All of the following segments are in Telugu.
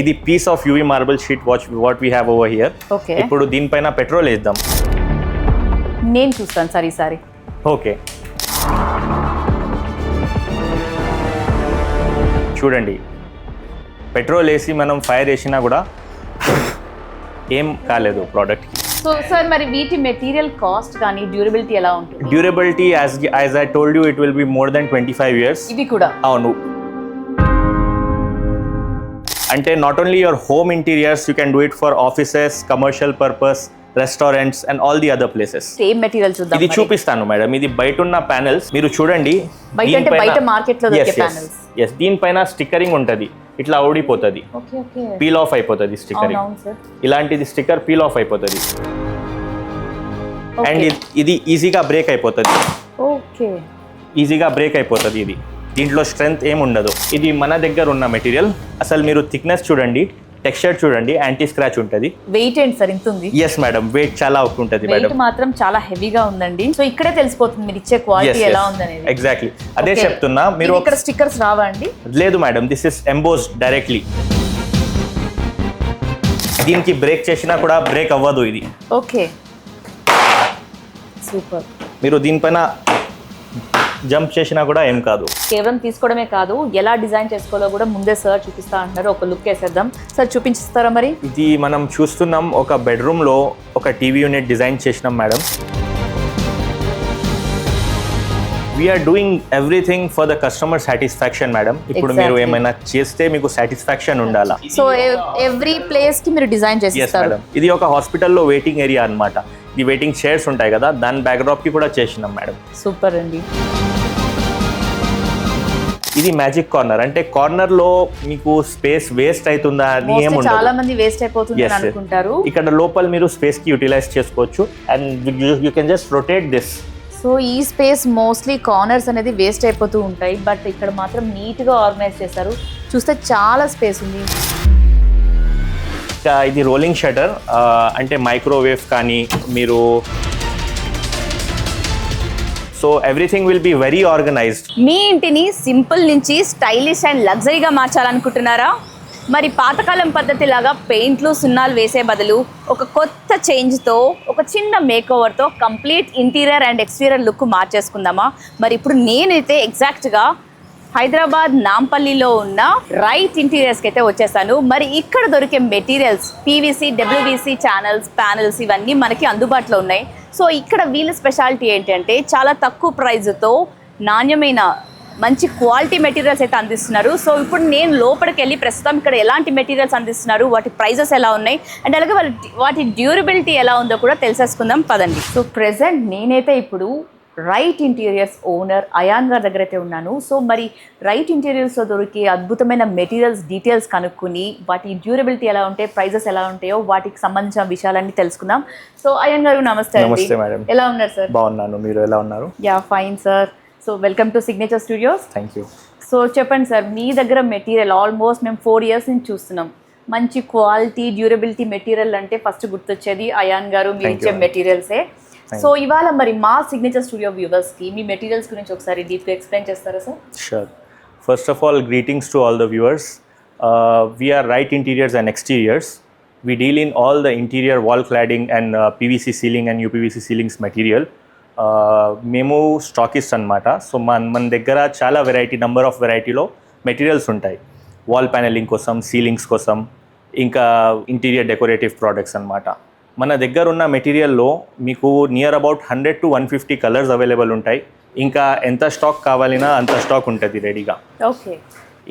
ఇది piece of UV marble sheet what we have over here. Okay, ఇప్పుడు దీనిపైన పెట్రోల్ వేద్దాం. నేను చూస్తాను సార్ ఈసారి. ఓకే, చూడండి, పెట్రోల్ వేసి మనం ఫైర్ వేసినా కూడా ఏం కాలేదు ప్రోడక్ట్కి. సో సార్ మరి వీటి మెటీరియల్ కాస్ట్ కానీ డ్యూరబిలిటీ ఎలా ఉంటుంది? Durability as I told you it will be more than 25 years. ఇవి కూడా అవును, అంటే not only your home interiors, you can do it for offices, commercial purpose, restaurants and all the other places. Same material చూద్దాం. ఇది చూపిస్తాను మేడం, ఇది బయట ఉన్న ప్యానెల్స్ మీరు చూడండి. బయట మార్కెట్ లో దొరికే ప్యానెల్స్. ఎస్, దీనిపైన స్టిక్కరింగ్ ఉంటుంది, ఇట్లా ఊడిపోతుంది, పీల్ ఆఫ్ అయిపోతుంది స్టిక్కరింగ్. ఇలాంటిది స్టిక్కర్ పీల్ ఆఫ్ అయిపోతుంది అండ్ ఇది ఈజీగా బ్రేక్ అయిపోతుంది. ఓకే, ఈజీగా బ్రేక్ అయిపోతుంది. ఇది దీంట్లో స్ట్రెంగ్త్ ఏమి ఉండదు. ఇది మన దగ్గర ఉన్న మెటీరియల్. అసలు మీరు థిక్నెస్ చూడండి, టెక్స్చర్ చూడండి, యాంటీ స్క్రాచ్ ఉంటుంది. వెయిట్ ఏంటి సార్ ఇంత ఉంది? ఎస్ మేడం, వెయిట్ చాలా ఉంటుంది మేడం. వెయిట్ మాత్రం చాలా హెవీగా ఉందండి. సో ఇక్కడే తెలిసిపోతుంది మీరు ఇచ్చే క్వాలిటీ ఎలా ఉందనేది. ఎగ్జాక్ట్లీ అదే చెప్తున్నా. మీరు ఇక్కడ స్టిక్కర్స్ రావా అండి? లేదు madam, this is embossed directly. దీనికి బ్రేక్ చేసినా కూడా బ్రేక్ అవ్వదు ఇది. Okay, super. మీరు దీనిపైన జంప్ చేసినా కూడా ఏం కాదు. కేవలం తీసుకోవడమే కాదు, ఎలా డిజైన్ చేసుకోవాలో కూడా ముందే సార్ చూపిస్తా అంటున్నారు. ఒక లుక్ వేసేద్దాం సార్, చూపించిస్తారా మరి? ఇది మనం చూస్తున్నాం, ఒక బెడ్రూమ్ లో ఒక టీవీ యూనిట్ డిజైన్ చేసినాం madam. We are doing everything for the customer satisfaction madam. ఇప్పుడు మీరు ఏమైనా చేస్తే మీకు సాటిస్ఫాక్షన్ ఉండాలా. సో ఎవ్రీ ప్లేస్ కి మీరు డిజైన్ చేస్తారు. మేడం, ఇది ఒక హాస్పిటల్లో వెయిటింగ్ ఏరియా అన్నమాట. ఈ వెయిటింగ్ చైర్స్ ఉంటాయి కదా, దాని బ్యాక్డ్రాప్ కి కూడా చేసినాం మేడం. సూపర్ అండి. ఇది మ్యాజిక్ కార్నర్, అంటే కార్నర్ లో మీకు స్పేస్ వేస్ట్ అవుతుందా అని ఏముండదు. చాలా మంది వేస్ట్ అయిపోతుంది అనుకుంటారు. ఇక్కడ లోపల మీరు స్పేస్ కి యూటిలైజ్ చేసుకోవచ్చు and you can just rotate this. So ఈ స్పేస్ మోస్ట్లీ కార్నర్స్ అనేది వేస్ట్ అయిపోతూ ఉంటాయి, బట్ ఇక్కడ మాత్రం నీట్ గా ఆర్గనైజ్ చేశారు. చూస్తే చాలా స్పేస్ ఉంది. ఇది రోలింగ్ షటర్, అంటే మైక్రోవేవ్ కానీ మీరు, so everything will be very organised. మీ ఇంటిని సింపుల్ నుంచి స్టైలిష్ అండ్ లగ్జరీగా మార్చాలనుకుంటున్నారా? మరి పాతకాలం పద్ధతి లాగా పెయింట్లు సున్నాలు వేసే బదులు ఒక కొత్త చేంజ్తో, ఒక చిన్న మేకోవర్తో complete interior and exterior look మార్చేసుకుందామా? మరి ఇప్పుడు నేనైతే ఎగ్జాక్ట్గా హైదరాబాద్ నాంపల్లిలో ఉన్న రైట్ ఇంటీరియర్స్కి అయితే వచ్చేసాను. మరి ఇక్కడ దొరికే మెటీరియల్స్ పీవీసీ, డబ్ల్యూవీసీ ఛానల్స్, ప్యానల్స్ ఇవన్నీ మనకి అందుబాటులో ఉన్నాయి. సో ఇక్కడ వీళ్ళ స్పెషాలిటీ ఏంటంటే చాలా తక్కువ ప్రైజ్తో నాణ్యమైన మంచి క్వాలిటీ మెటీరియల్స్ అయితే అందిస్తున్నారు. సో ఇప్పుడు నేను లోపలికి వెళ్ళి ప్రస్తుతం ఇక్కడ ఎలాంటి మెటీరియల్స్ అందిస్తున్నారు, వాటి ప్రైజెస్ ఎలా ఉన్నాయి అండ్ అలాగే వాటి డ్యూరబిలిటీ ఎలా ఉందో కూడా తెలిసేసుకుందాం పదండి. సో ప్రెసెంట్ నేనైతే ఇప్పుడు రైట్ ఇంటీరియర్స్ ఓనర్ అయాన్ గారి దగ్గర అయితే ఉన్నాను. సో మరి రైట్ ఇంటీరియర్స్లో దొరికే అద్భుతమైన మెటీరియల్స్ డీటెయిల్స్ కనుక్కుని వాటి డ్యూరబిలిటీ ఎలా ఉంటాయి, ప్రైజెస్ ఎలా ఉంటాయో వాటికి సంబంధించిన విషయాలన్నీ తెలుసుకుందాం. సో అయాన్ గారు నమస్తే. నమస్తే మేడం, ఎలా ఉన్నారు సార్? బాగున్నాను, మీరు ఎలా ఉన్నారు? Yeah fine sir. So welcome to signature studios. Thank you. So చెప్పండి సార్, మీ దగ్గర మెటీరియల్ ఆల్మోస్ట్ మేము 4 years నుంచి చూస్తున్నాం. మంచి క్వాలిటీ డ్యూరబిలిటీ మెటీరియల్ అంటే ఫస్ట్ గుర్తొచ్చేది అయాన్ గారు మీరు ఇచ్చే మెటీరియల్సే. సో ఇవాళ మరి మా సిగ్నేచర్ స్టూడియో వ్యూవర్స్కి మీ మెటీరియల్స్ గురించి ఒకసారి డీప్గా ఎక్స్ప్లెయిన్ చేస్తారా sir? Sure. First of all greetings to all the viewers. We are Right Interiors and exteriors. We deal in all the interior wall cladding and PVC ceiling and UPVC ceilings material. మేము స్టాకిస్ట్ అనమాట. సో మన దగ్గర చాలా నంబర్ ఆఫ్ వెరైటీలో మెటీరియల్స్ ఉంటాయి. వాల్ ప్యానెలింగ్ కోసం, సీలింగ్స్ కోసం, ఇంకా ఇంటీరియర్ డెకరేటివ్ ప్రోడక్ట్స్ అనమాట. మన దగ్గర ఉన్న మెటీరియల్లో మీకు near about 100 to 150 colours available ఉంటాయి. ఇంకా ఎంత స్టాక్ కావాలన్నా అంత స్టాక్ ఉంటుంది రెడీగా. ఓకే.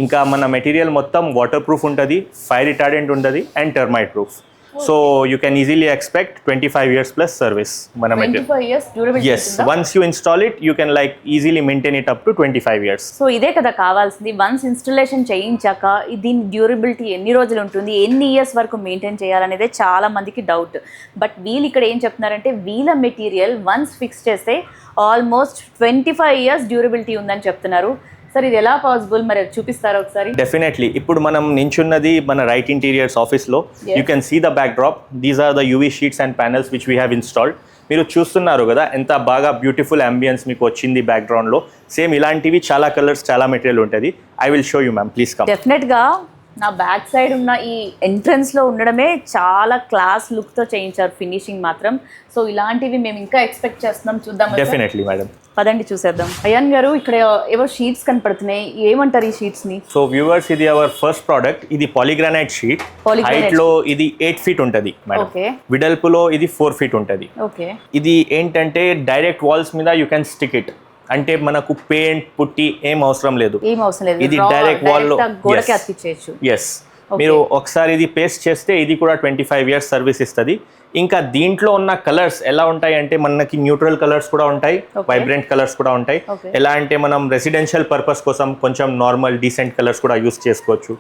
ఇంకా మన మెటీరియల్ మొత్తం వాటర్ ప్రూఫ్ ఉంటుంది, ఫైర్ రిటార్డెంట్ ఉంటుంది and termite proof. So you can easily expect 25 years plus service. మన material, yes, once you install it you can like easily maintain it up to 25 years. So ఇదే కదా కావాల్సింది. వన్స్ ఇన్స్టలేషన్ చేయించాక దీని డ్యూరబిలిటీ ఎన్ని రోజులు ఉంటుంది, ఎన్ని ఇయర్స్ వరకు మెయింటైన్ చేయాలనేదే చాలా మందికి డౌట్. బట్ వీళ్ళు ఇక్కడ ఏం చెప్తున్నారంటే వీళ్ళ మెటీరియల్ వన్స్ ఫిక్స్ చేస్తే ఆల్మోస్ట్ 25 years డ్యూరబిలిటీ ఉందని చెప్తున్నారు. సార్ ఇది ఎలా పాసిబుల్, మరి చూపిస్తారా ఒకసారి? డెఫినెట్లీ. ఇప్పుడు మనం నించున్నది మన రైట్ ఇంటీరియర్స్ ఆఫీస్లో. You can see the back drop. These are the UV sheets and panels which we have installed. మీరు చూస్తున్నారు కదా ఎంత బాగా బ్యూటిఫుల్ అంబియన్స్ మీకు వచ్చింది బ్యాక్గ్రౌండ్లో. సేమ్ ఇలాంటివి చాలా కలర్స్, చాలా మెటీరియల్ ఉంటుంది. I will show you ma'am, please come. డెఫినెట్గా నా బ్యాక్ సైడ్ ఉన్న ఈ ఎంట్రన్స్ లో ఉండడమే చాలా క్లాస్ లుక్ తో చేయించారు ఫినిషింగ్ మాత్రం. సో ఇలాంటివి మేము ఇంకా ఎక్స్పెక్ట్ చేస్తున్నాం, చూద్దాం. Definitely madam. పదండి చూసేద్దాం. అయాన్ గారు, ఇక్కడ ఏవో షీట్స్ కనపడుతున్నాయి, ఏమంటారు ఈ షీట్స్ ని? సో వ్యూవర్స్, ఇది అవర్ ఫస్ట్ ప్రోడక్ట్. ఇది పాలీగ్రానైట్ షీట్. హైట్ లో ఇది 8 feet ఉంటది మేడం. ఓకే. విడల్పులో ఇది 4 feet ఉంటది. ఓకే. ఇది ఏంటంటే డైరెక్ట్ వాల్స్ మీద యూ కెన్ స్టిక్ ఇట్. అంటే మనకు పెయింట్ పుట్టి ఏం అవసరం లేదు. ఇది డైరెక్ట్ వాల్ లో గోడకి అతికించవచ్చు. ఎస్. మీరు ఒకసారి ఇది పేస్ట్ చేస్తే ఇది కూడా 25 years సర్వీస్ ఇస్తుంది. ఇంకా దీంట్లో ఉన్న కలర్స్ ఎలా ఉంటాయి అంటే మనకి న్యూట్రల్ కలర్స్ కూడా ఉంటాయి, వైబ్రెంట్ కలర్స్ కూడా ఉంటాయి. ఎలా అంటే మనం రెసిడెన్షియల్ పర్పస్ కోసం కొంచెం నార్మల్ డీసెంట్ కలర్స్ కూడా యూస్ చేసుకోవచ్చు.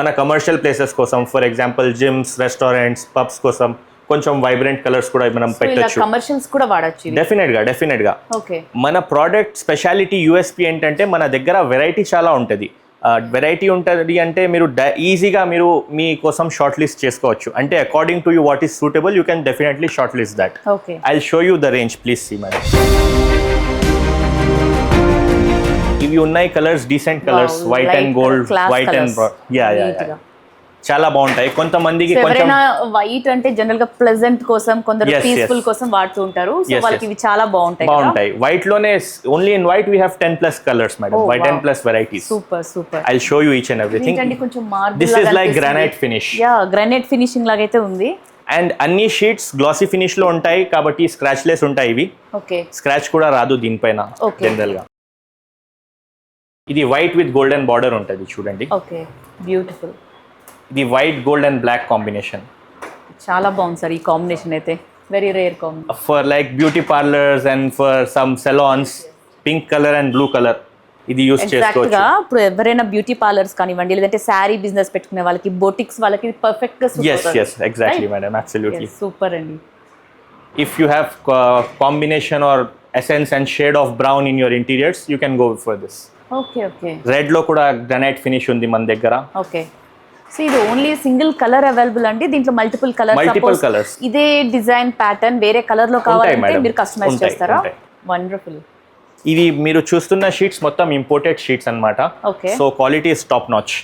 మన కమర్షియల్ ప్లేసెస్ కోసం, for example gyms, restaurants, pubs కోసం కొంచెం వైబ్రెంట్ కలర్స్ కూడా మనం పెట్టొచ్చు. కమర్షియల్స్ కూడా వాడొచ్చు. డెఫినెట్ గా. మన ప్రోడక్ట్ స్పెషాలిటీ యూఎస్పీ ఏంటంటే మన దగ్గర వెరైటీ చాలా ఉంటుంది. వెరైటీ ఉంటుంది అంటే మీరు ఈజీగా మీరు మీకోసం షార్ట్ లిస్ట్ చేసుకోవచ్చు. అంటే according to you what is suitable you can definitely shortlist that. I will show you the range, please see madam. ఇవి ఉన్నాయి colours, decent colours, white and gold, white and yeah చాలా బాగుంటాయి. కొంతమందికి కొంచెం వైట్ అంటే జనరల్ గా ప్లెజెంట్ కోసం, కొందరు పీస్ఫుల్ కోసం వాడుతూ ఉంటారు. సో వాళ్ళకి ఇవి చాలా బాగుంటాయి. వైట్ లోనే only in white we have 10+ colours madam. 10+ varieties. Super. I will show you each and everything. కొంచెం marble this is like granite finish. Granite finishing లాగైతే ఉంది. అండ్ అన్ని షీట్స్ గ్లాసీ ఫినిష్ లో ఉంటాయి కాబట్టి స్క్రాచ్ లెస్ ఉంటాయి ఇవి. స్క్రాచ్ కూడా రాదు దీనిపైన జనరల్ గా. ఇది వైట్ విత్ గోల్డెన్ బార్డర్ ఉంటుంది చూడండి. బ్యూటిఫుల్. ఇది white gold and black combination. చాలా బాగుంది సార్ ఈ కాంబినేషన్ అయితే. Very rare combination. For like beauty parlours and for some salons, pink colour and blue colour ఇది యూస్ చేసుకోవచ్చు. ఇప్పుడు ఎవరైనా బ్యూటీ పార్లర్స్ కానివ్వండి, లేదంటే శారీ బిజినెస్ పెట్టుకునే వాళ్ళకి, బొటిక్స్ వాళ్ళకి పర్ఫెక్ట్ గా సూట్ అవుతుంది. yes exactly madam, absolutely. Super అండి. If you have combination or essence and shade of brown in your interiors, you can go for this. Okay. Red లో కూడా గ్రానైట్ ఫినిష్ ఉంది మన దగ్గర. ఓకే. సో ఇది ఓన్లీ సింగిల్ కలర్ అవైలబుల్ అండి, దీంట్లో మల్టిపుల్ కలర్స్. ఇదే డిజైన్ ప్యాటర్న్ వేరే కలర్ లో కావాలంటే మీరు కస్టమైజ్ చేస్తారా? వండర్ఫుల్. ఇది మీరు చూస్తున్న షీట్స్ మొత్తం ఇంపోర్టెడ్ షీట్స్ అన్నమాట. So quality is top notch.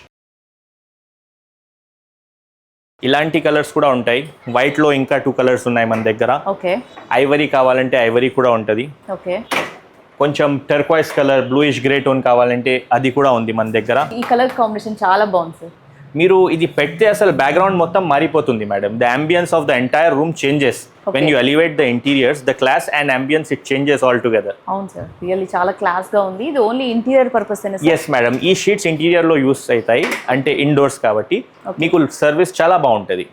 ఇలాంటి కలర్స్ కూడా ఉంటాయి. వైట్ లో ఇంకా 2 కలర్స్ ఉన్నాయి మన దగ్గర. ఐవరీ కావాలంటే ఐవరీ కూడా ఉంటది. కొంచెం టర్క్వైస్ కలర్, బ్లూయిష్ గ్రే టోన్ కావాలంటే అది కూడా ఉంది మన దగ్గర. ఈ కలర్ కాంబినేషన్ చాలా బాగుంది సార్. మీరు ఇది పెడితే అసలు బ్యాక్గ్రౌండ్ మొత్తం మారిపోతుంది madam. The ambience of the entire room changes when you elevate the interiors, the class and ambience it changes all together. అవును సార్, రియల్లీ చాలా క్లాస్ గా ఉంది. ఇది ఓన్లీ ఇంటీరియర్ పర్పస్ ఏనా? yes మేడం, ఈ షీట్స్ ఇంటీరియర్ లో యూస్ అవుతాయి, అంటే ఇండోర్స్ కాబట్టి మీకు సర్వీస్ చాలా బాగుంటది.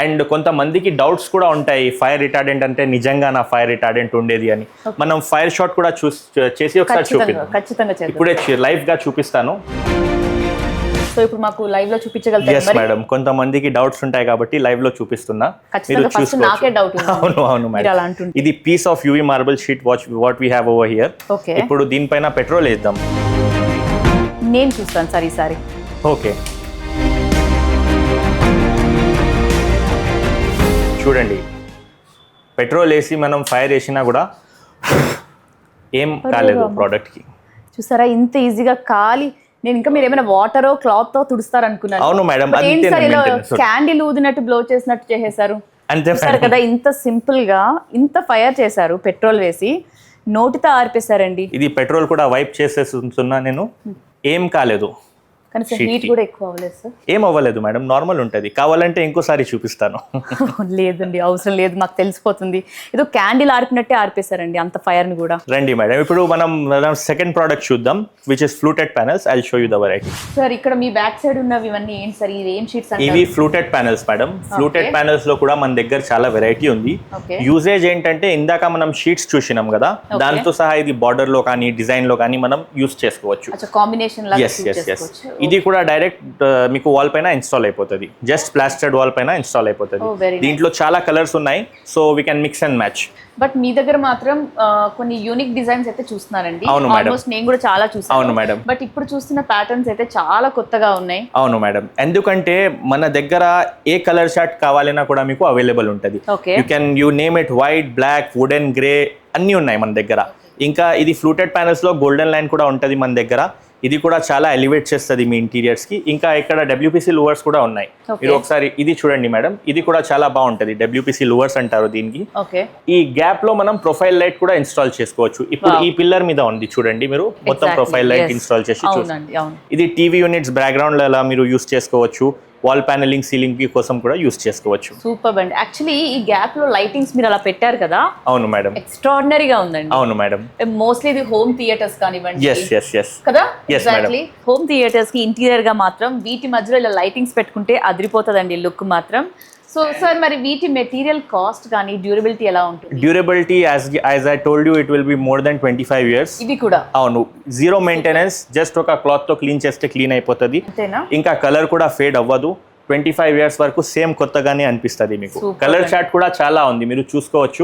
అండ్ కొంతమందికి డౌట్స్ కూడా ఉంటాయి, ఫైర్ రిటార్డెంట్ అంటే నిజంగా నా ఫైర్ రిటార్డెంట్ ఉండేది అని. మనం ఫైర్ షాట్ కూడా చేసి ఒకసారి చూపిస్తాను. ఇప్పుడే లైవ్ గా చూపిస్తాను. సో ఇప్పుడు మాకు లైవ్ లో చూపించగలుగుతారు? yes మేడం, కొంతమందికి డౌట్స్ ఉంటాయి కాబట్టి లైవ్ లో చూపిస్తున్నా. మీరు చూసుకోవచ్చు. నాకే డౌట్ ఉంది. అవును మేడం. ఇది piece of UV marble sheet what we have over here. ఇప్పుడు దీనిపైన పెట్రోల్ వేద్దాం. నేను చూస్తాను సార్ ఈసారి. ఓకే, చూడండి, పెట్రోల్ వేసి మనం ఫైర్ వేసినా కూడా ఏం కాలేదు ప్రోడక్ట్ కి. చూసారా ఇంత ఈజీగా కాలి. నేను ఇంకా మీరు ఏమైనా వాటర్ క్లాత్ తో తుడుస్తారు అనుకున్నాను. అవును మేడం, క్యాండిల్ ఊదినట్టు బ్లో చేసినట్టు చేసేసారు కదా. ఇంత సింపుల్ గా ఇంత ఫైర్ చేశారు, పెట్రోల్ వేసి నోటితో ఆర్పేశారండి. ఇది పెట్రోల్ కూడా వైప్ చేసేస్తున్నా నేను, ఏం కాలేదు. హీట్ కూడా ఎక్కువ అవ్వలేదు సార్? ఏం అవ్వలేదు మేడం, నార్మల్ ఉంటుంది. కావాలంటే ఇంకోసారి చూపిస్తాను. లేదండి, అవసరం లేదు, మాకు తెలిసిపోతుంది. ఏదో క్యాండిల్ ఆర్పినట్టే ఆర్పేశారండి అంత ఫైర్ ని కూడా. రండి మేడం, ఇప్పుడు మనం సెకండ్ ప్రోడక్ట్ చూద్దాం, which is fluted panels. I will show you the variety. Sir ఇక్కడ మీ బ్యాక్ సైడ్ ఉన్నవి ఇవన్నీ ఏంటి సార్? ఇవి ఏం షీట్స్ అంటారు? ఇవి fluted panels madam. Fluted panels లో కూడా మన దగ్గర చాలా వెరైటీ ఉంది. యూజేజ్ ఏంటంటే ఇందాక మనం షీట్స్ చూసినాం కదా, దాంతో సహా ఇది బార్డర్ లో కానీ డిజైన్ లో కానీ మనం యూస్ చేసుకోవచ్చు. కాంబినేషన్ లాగా. ఇది కూడా డైరెక్ట్ మీకు వాల్ పైన ఇన్స్టాల్ అయిపోతుంది, జస్ట్ ప్లాస్టర్డ్ వాల్ పైన ఇన్స్టాల్ అయిపోతుంది. దీంట్లో చాలా కలర్స్ ఉన్నాయి, so we can mix and match. But మీ దగ్గర మాత్రం కొన్ని యూనిక్ డిజైన్స్ అయితే చూస్తున్నారండి. అవును మేడం, ఆల్మోస్ట్ నేను కూడా చాలా చూసాను. అవును మేడం. బట్ ఇప్పుడు చూస్తున్న ప్యాటర్న్స్ అయితే చాలా కొత్తగా ఉన్నాయి. అవును మేడం, ఎందుకంటే మన దగ్గర ఏ కలర్ షార్ట్ కావాలన్నా కూడా మీకు అవైలబుల్ ఉంటుంది. You name it, white, black, wooden, grey అన్నీ ఉన్నాయి మన దగ్గర. ఇంకా ఇది ఫ్లూటెడ్ ప్యానెల్స్ లో గోల్డెన్ లైన్ కూడా ఉంటుంది మన దగ్గర. ఇది కూడా చాలా ఎలివేట్ చేస్తుంది మీ ఇంటీరియర్స్ కి. ఇంకా ఇక్కడ డబ్ల్యూపీసీ లూవర్స్ కూడా ఉన్నాయి. మీరు ఒకసారి ఇది చూడండి మేడం, ఇది కూడా చాలా బాగుంటది. డబ్ల్యూపీసీ లూవర్స్ అంటారు దీనికి. ఈ గ్యాప్ లో మనం ప్రొఫైల్ లైట్ కూడా ఇన్స్టాల్ చేసుకోవచ్చు. ఇప్పుడు ఈ పిల్లర్ మీద ఉంది చూడండి, మీరు మొత్తం ప్రొఫైల్ లైట్ ఇన్స్టాల్ చేసి ఇది టీవీ యూనిట్స్ బ్యాక్గ్రౌండ్ లో ఎలా మీరు యూస్ చేసుకోవచ్చు, వాల్ ప్యానలింగ్ సీలింగ్ కోసం కూడా యూస్ చేసుకోవచ్చు. సూపర్ అండి. యాక్చువల్లీ ఈ గ్యాప్ లో లైటింగ్స్ మీరు అలా పెట్టారు కదా. అవును మేడం, ఎక్స్ట్రాడినరీగా ఉందండి. అవును మేడం. మోస్ట్లీ ఇది హోమ్ థియేటర్స్ కానివ్వండి కదా, ఎగ్జాక్ట్లీ హోమ్ థియేటర్స్ కి ఇంటీరియర్ గా మాత్రం వీటి మధ్యలో ఇలా లైటింగ్స్ పెట్టుకుంటే అదిరిపోతుందండి లుక్ మాత్రం. సో సార్, మరి వీటి మెటీరియల్ కాస్ట్ కానీ డ్యూరబిలిటీ ఎలా ఉంటుంది? Durability as I told you, it will be more than 25 years. ఇవి కూడా అవును, జీరో మెయింటెనెన్స్, జస్ట్ ఒక క్లాత్ తో క్లీన్ చేస్తే క్లీన్ అయిపోతుంది. ఇంకా కలర్ కూడా ఫేడ్ అవ్వదు. 25 years వరకు సేమ్ కొత్తగానే అనిపిస్తుంది మీకు. కలర్ చార్ట్ కూడా చాలా ఉంది, మీరు చూసుకోవచ్చు.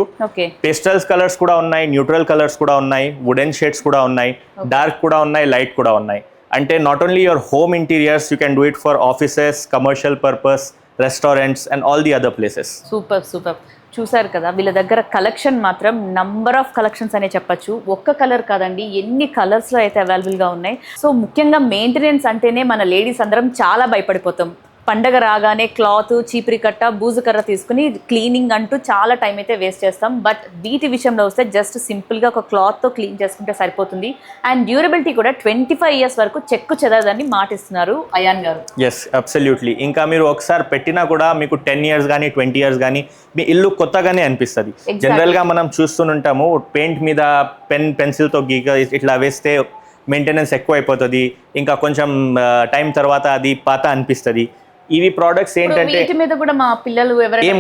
పేస్టల్స్ కలర్స్ కూడా ఉన్నాయి, న్యూట్రల్ కలర్స్ కూడా ఉన్నాయి, వుడెన్ షేడ్స్ కూడా ఉన్నాయి, డార్క్ కూడా ఉన్నాయి, లైట్ కూడా ఉన్నాయి. అంటే not only your home interiors, you can do it for offices, commercial purpose, restaurants and all the other places. Super. చూసారు కదా, వీళ్ళ దగ్గర కలెక్షన్ మాత్రం నంబర్ ఆఫ్ కలెక్షన్స్ అనే చెప్పొచ్చు. ఒక్క కలర్ కాదండి, ఎన్ని కలర్స్ లో అయితే అవైలబుల్ గా ఉన్నాయి. సో ముఖ్యంగా మెయింటెనెన్స్ అంటేనే మన లేడీస్ అందరం చాలా భయపడిపోతాం. పండగ రాగానే క్లాత్, చీపురి కట్ట, బూజు కర్ర తీసుకుని క్లీనింగ్ అంటూ చాలా టైం అయితే వేస్ట్ చేస్తాం. బట్ వీటి విషయంలో వస్తే జస్ట్ సింపుల్గా ఒక క్లాత్తో క్లీన్ చేసుకుంటే సరిపోతుంది. అండ్ డ్యూరబిలిటీ కూడా 25 years వరకు చెక్కు చెదరదని మాటిస్తున్నారు అయాన్ గారు. Yes, absolutely. ఇంకా మీరు ఒకసారి పెట్టినా కూడా మీకు 10 years కానీ 20 years కానీ మీ ఇల్లు కొత్తగానే అనిపిస్తుంది. జనరల్గా మనం చూస్తుంటాము, పెయింట్ మీద పెన్సిల్తో గీక ఇట్లా వేస్తే మెయింటెనెన్స్ ఎక్కువ అయిపోతుంది. ఇంకా కొంచెం టైం తర్వాత అది పాత అనిపిస్తుంది. ఇవి ప్రోడక్ట్స్ ఏంటంటే మీద కూడా మా పిల్లలు ఏం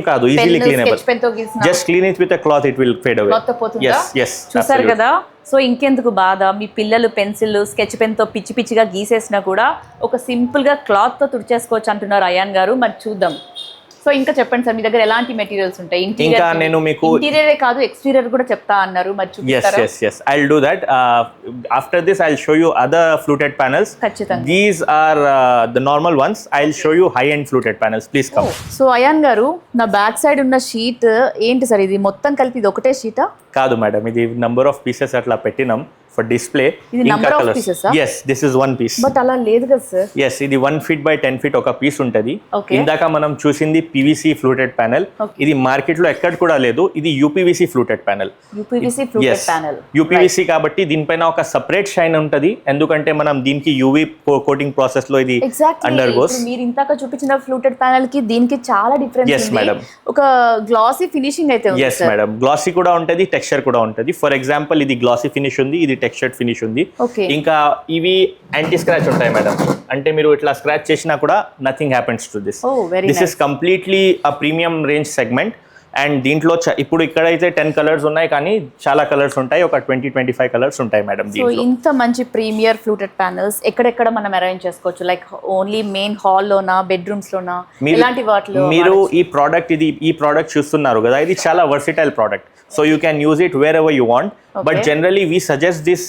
కాదు, easily cleanable. Just clean it with a cloth, it will fade away. చూసారు కదా. సో ఇంకెందుకు బాధ, మీ పిల్లలు పెన్సిల్, స్కెచ్ పెన్ తో పిచ్చి పిచ్చిగా గీసేసినా కూడా ఒక సింపుల్ గా క్లాత్ తో తుడిచేసుకోవచ్చు అంటున్నారు అయాన్ గారు. మరి చూద్దాం. సో ఇంకా చెప్పండి సార్, మీ దగ్గర ఎలాంటి మెటీరియల్స్ ఉంటాయి? ఇంకా నేను మీకు ఇంటీరియరే కాదు, ఎక్స్టీరియర్ కూడా చెప్తా అన్నారు. మరి చూపిస్తారా? yes I'll do that. After this I'll show you other fluted panels. ఖచ్చితంగా. These are the normal ones. I'll show you high end fluted panels. Please come. So Ayan గారు, నా బ్యాక్ సైడ్ ఉన్న షీట్ ఏంటి సార్? ఇది మొత్తం కలిపి ఇది ఒకటే షీటా? కాదు మేడం, ఇది నంబర్ ఆఫ్ పీసెస్ అట్లా పెట్టినాం ఫర్ డిస్ప్లే. ఇది number of pieces? yes, this is one piece. But అలా లేదు కదా సార్. yes, ఇది 1 feet by 10 feet ఒక పీస్ ఉంటది. ఇందాక మనం చూసింది PVC ఫ్లూటెడ్ ప్యానెల్. ఇది మార్కెట్ లో ఎక్కడ కూడా లేదు. ఇది UPVC ఫ్లూటెడ్ ప్యానెల్. UPVC కాబట్టి దీనిపైన ఒక సెపరేట్ షైన్ ఉంటది, ఎందుకంటే మనం దీనికి UV కోటింగ్ ప్రాసెస్ లో ఇది అండర్ గోస్. మీరు ఇందాక చూపించిన ఫ్లూటెడ్ ప్యానెల్ కి దీనికి చాలా డిఫరెన్స్ ఉంది. మేడం, ఒక గ్లాసీ ఫినిషింగ్ అయితే ఉంది. yes మేడం, గ్లాసీ కూడా ఉంటది, టెక్స్చర్ కూడా ఉంటది. ఫర్ ఎగ్జాంపుల్ ఇది గ్లాసీ ఫినిష్ ఉంది, ఇది టెక్స్చర్డ్ ఫినిష్ ఉంది. ఇంకా ఇవి యాంటీ స్క్రాచ్ ఉంటాయి మేడం. అంటే మీరు ఇట్లా స్క్రాచ్ చేసినా కూడా nothing happens to this. This is completely a premium range segment. And దీంట్లో ఇప్పుడు ఇక్కడైతే 10 కలర్స్ ఉన్నాయి, కానీ చాలా కలర్స్ ఉంటాయి, ఒక 20-25 కలర్స్ ఉంటాయి మేడం. సో ఇంత మంచి ప్రీమియర్ ఫ్లూటెడ్ ప్యానెల్స్ ఎక్కడెక్కడ మనం అరేంజ్ చేసుకోవచ్చు? లైక్ ఓన్లీ మెయిన్ హాల్ లోనా, బెడ్రూమ్స్ లోనా, ఇలాంటి వాటిలో? మీరు ఈ ప్రోడక్ట్ చూస్తున్నారు కదా, ఇది చాలా versatile product. So you can use it wherever you want. But generally we suggest this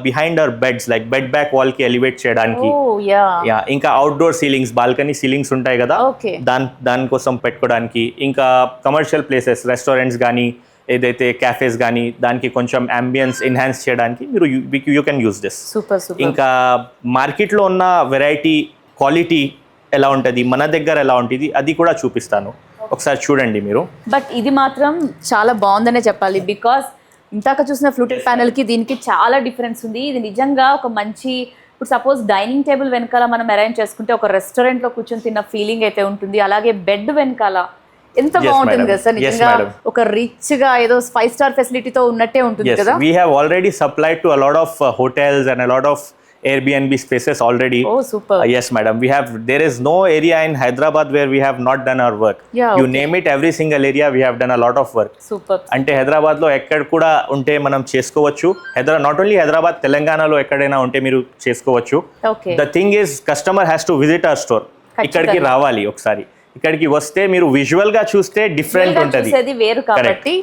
behind our beds, like bed back wall ki elevate cheyadaniki. Inka outdoor ceilings, balcony ceilings untayi kada, dan kosam pettukodaniki. Inka commercial places, restaurants gaani, ఏదైతే క్యాఫేస్ కానీ దానికి కొంచెం అంబియన్స్ ఎన్హాన్స్ చేయడానికి మీరు యూ కెన్ యూస్ దిస్. ఇంకా మార్కెట్లో ఉన్న వెరైటీ, క్వాలిటీ ఎలా ఉంటుంది, మన దగ్గర ఎలా ఉంటుంది, అది కూడా చూపిస్తాను. ఒకసారి చూడండి మీరు. బట్ ఇది మాత్రం చాలా బాగుందనే చెప్పాలి, బికాస్ ఇందాక చూసిన ఫ్లూటెడ్ ప్యానెల్ కి దీనికి చాలా డిఫరెన్స్ ఉంది. ఇది నిజంగా ఒక మంచి, ఇప్పుడు సపోజ్ డైనింగ్ టేబుల్ వెనకాల మనం అరేంజ్ చేసుకుంటే ఒక రెస్టారెంట్ లో కూర్చొని తిన్న ఫీలింగ్ అయితే ఉంటుంది. అలాగే బెడ్ వెనకాల ఎంత బాగుంటుంది కదా సార్, నిజంగా ఒక రిచ్ గా ఏదో 5-star ఫెసిలిటీతో ఉన్నట్టే ఉంటుంది కదా. We have already supplied to a lot of hotels and a lot of Airbnb spaces already. Oh, super. Yes madam, there is no area in Hyderabad where we have not done our work. You name it, every single area we have done a lot of work. Super. అంటే హైదరాబాద్ లో ఎక్కడ కూడా ఉంటే మనం చేసుకోవచ్చు. నాట్ ఓన్లీ హైదరాబాద్, తెలంగాణలో ఎక్కడైనా ఉంటే మీరు చేసుకోవచ్చు. The thing is, customer has to visit our store. ఇక్కడికి రావాలి ఒకసారి. ఇక్కడికి వస్తే మీరు విజువల్ గా చూస్తే డిఫరెంట్ ఉంటుంది, వేరు కాబట్టి.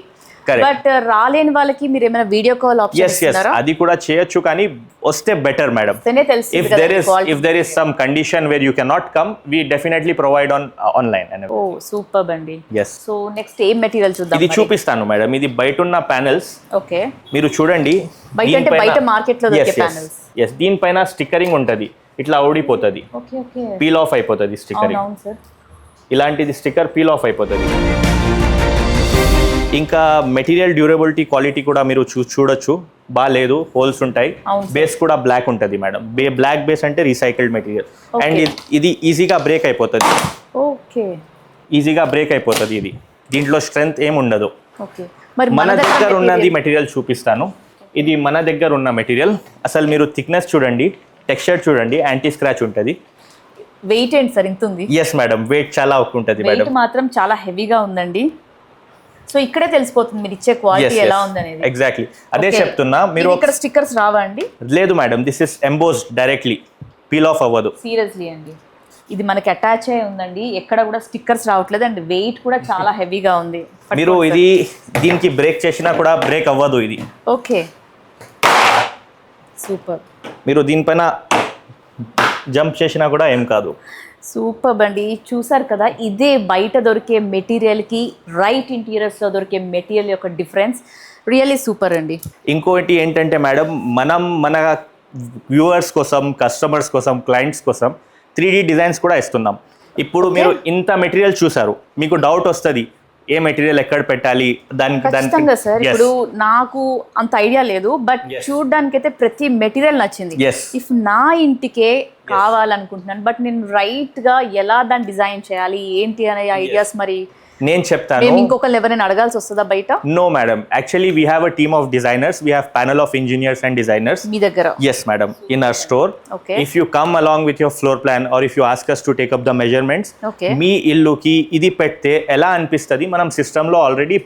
Correct. బట్ రాలేని వాళ్ళకి మీరు ఏమైనా వీడియో కాల్ ఆప్షన్ ఎస్ ఇస్తున్నారా? అది కూడా చేయొచ్చు, కానీ వస్తే బెటర్ మేడం. తెలుస్తుంది If కదా there is quality. if there is some condition where you cannot come, we definitely provide on online. ఓ సూపర్ అండి. Yes. సో నెక్స్ట్ ఏం మెటీరియల్ చూద్దాం? ఇది చూపిస్తాను మేడం. ఇది బయట ఉన్న ప్యానెల్స్ ఓకే. మీరు చూడండి. బయట అంటే బయట మార్కెట్ లో దొరికే ప్యానెల్స్. ఎస్, దీనిపైన స్టిక్కరింగ్ ఉంటది, ఇట్లా ఊడిపోతుంది, ఓకే ఓకే, పీల్ ఆఫ్ అయిపోతుంది స్టిక్కరింగ్. అవును సార్. ఇలాంటిది స్టిక్కర్ పీల్ ఆఫ్ అయిపోతుంది. ఇంకా మెటీరియల్ డ్యూరబిలిటీ క్వాలిటీ కూడా మీరు చూడొచ్చు, బాగాలేదు, హోల్స్ ఉంటాయి. బేస్ కూడా బ్లాక్ ఉంటుంది మేడం. బ్లాక్ బేస్ అంటే రీసైకిల్డ్ మెటీరియల్. అండ్ ఇది ఈజీగా బ్రేక్ అయిపోతుంది. ఓకే, ఈజీగా బ్రేక్ అయిపోతుంది. ఇది దీంట్లో స్ట్రెంగ్త్ ఏమి ఉండదు. ఓకే, మరి మన దగ్గర ఉన్నది మెటీరియల్ చూపిస్తాను. ఇది మన దగ్గర ఉన్న మెటీరియల్. అసలు మీరు థిక్నెస్ చూడండి, టెక్స్చర్ చూడండి, యాంటీ స్క్రాచ్ ఉంటుంది. వెయిట్ ఏంటి సార్ ఇంత ఉంది? ఎస్ మేడం, వెయిట్ చాలా ఎక్కువ ఉంటుంది మేడం. వెయిట్ మాత్రం చాలా హెవీగా ఉందండి. సో ఇక్కడే తెలిసిపోతుంది మీరు ఇచ్చే క్వాలిటీ ఎలా ఉందనేది. ఎగ్జాక్ట్లీ అదే చెప్తున్నా. మీరు ఇక్కడ స్టిక్కర్స్ రావా అండి? లేదు madam, this is embossed directly, peel off అవ్వదు. సీరియస్లీ అండి, ఇది మనకి అటాచ్ అయి ఉందండి, ఎక్కడ కూడా స్టిక్కర్స్ రావట్లేదు. అండ్ వెయిట్ కూడా చాలా హెవీగా ఉంది. మీరు ఇది దీనికి బ్రేక్ చేసినా కూడా బ్రేక్ అవ్వదు ఇది. Okay, super. మీరు దీనిపైన జంప్ చేసినా కూడా ఏం కాదు. సూపర్ అండి, చూసారు కదా, ఇదే బయట దొరికే మెటీరియల్కి రైట్ ఇంటీరియర్స్లో దొరికే మెటీరియల్ యొక్క డిఫరెన్స్. రియల్లీ సూపర్ అండి. ఇంకోటి ఏంటంటే మేడం, మనం మన వ్యూవర్స్ కోసం, కస్టమర్స్ కోసం, క్లయింట్స్ కోసం 3D డిజైన్స్ కూడా ఇస్తున్నాం. ఇప్పుడు మీరు ఇంత మెటీరియల్ చూసారు, మీకు డౌట్ వస్తుంది ఏ మెటీరియల్ ఎక్కడ పెట్టాలి ఖచ్చితంగా సార్. ఇప్పుడు నాకు అంత ఐడియా లేదు, బట్ చూడడానికి అయితే ప్రతి మెటీరియల్ నచ్చింది. ఇఫ్ నా ఇంటికే కావాలనుకుంటున్నాను, బట్ నేను రైట్ గా ఎలా దాన్ని డిజైన్ చేయాలి ఏంటి అనే ఐడియాస్ మరి నేను చెప్తాను. మేము ఇంకొకరు ఎవరైనా అడగాల్సి వస్తుందా బయట? No madam, actually we have a team of designers. We have panel of engineers and designers మీ దగ్గర. Yes madam, in our store. If you come along with your floor plan or if you ask us to take up the measurements, మీ ఇల్లుకి ఇది పెడితే ఎలా అనిపిస్తుంది మనం సిస్టమ్ లో ఆల్రెడీ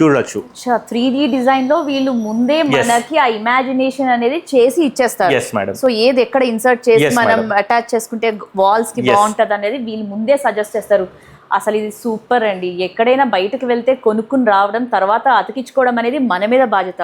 చూడొచ్చు. 3D డిజైన్ లో వీళ్ళు ముందే మనకి ఆ ఇమాజినేషన్ అనేది చేసి ఇచ్చేస్తారు. Yes madam. సో ఏది ఎక్కడ ఇన్సర్ట్ చేసి మనం అటాచ్ చేసుకుంటే వాల్స్ కి బాగుంటది అనేది వీళ్ళు ముందే సజెస్ట్ చేస్తారు. అసలు ఇది సూపర్ అండి. ఎక్కడైనా బయటకు వెళ్తే కొనుక్కుని రావడం, తర్వాత అతికించుకోవడం అనేది మన మీద బాధ్యత.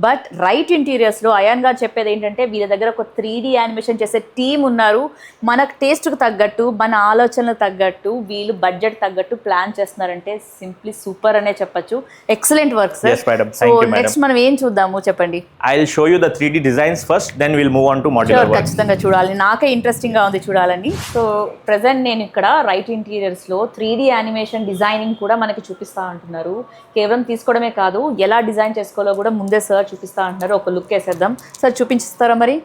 బట్ రైట్ ఇంటీరియర్స్లో అయాన్ గారు చెప్పేది ఏంటంటే వీళ్ళ దగ్గర ఒక 3D యానిమేషన్ చేసే టీమ్ ఉన్నారు. మన టేస్ట్కి తగ్గట్టు, మన ఆలోచనలకు తగ్గట్టు, వీళ్ళు బడ్జెట్ తగ్గట్టు ప్లాన్ చేస్తున్నారంటే సింప్లీ సూపర్ అనే చెప్పొచ్చు. Excellent work sir. So next మనం ఏం చూద్దాము చెప్పండి? I will show you the 3D designs first, then will move on to modular work. ఖచ్చితంగా చూడాలి, నాకే ఇంట్రెస్టింగ్ గా ఉంది చూడాలని. సో ప్రెసెంట్ నేను ఇక్కడ రైట్ ఇంటీరియర్స్ లో 3D యానిమేషన్ డిజైనింగ్ కూడా మనకి చూపిస్తా అంటున్నారు. కేవలం తీసుకోవడమే కాదు, ఎలా డిజైన్ చేసుకోవాలో కూడా ముందే సార్ చూపిస్తా అంటున్నారు. ఒక లుక్ వేసేద్దాం సార్, చూపించిస్తారా మరి?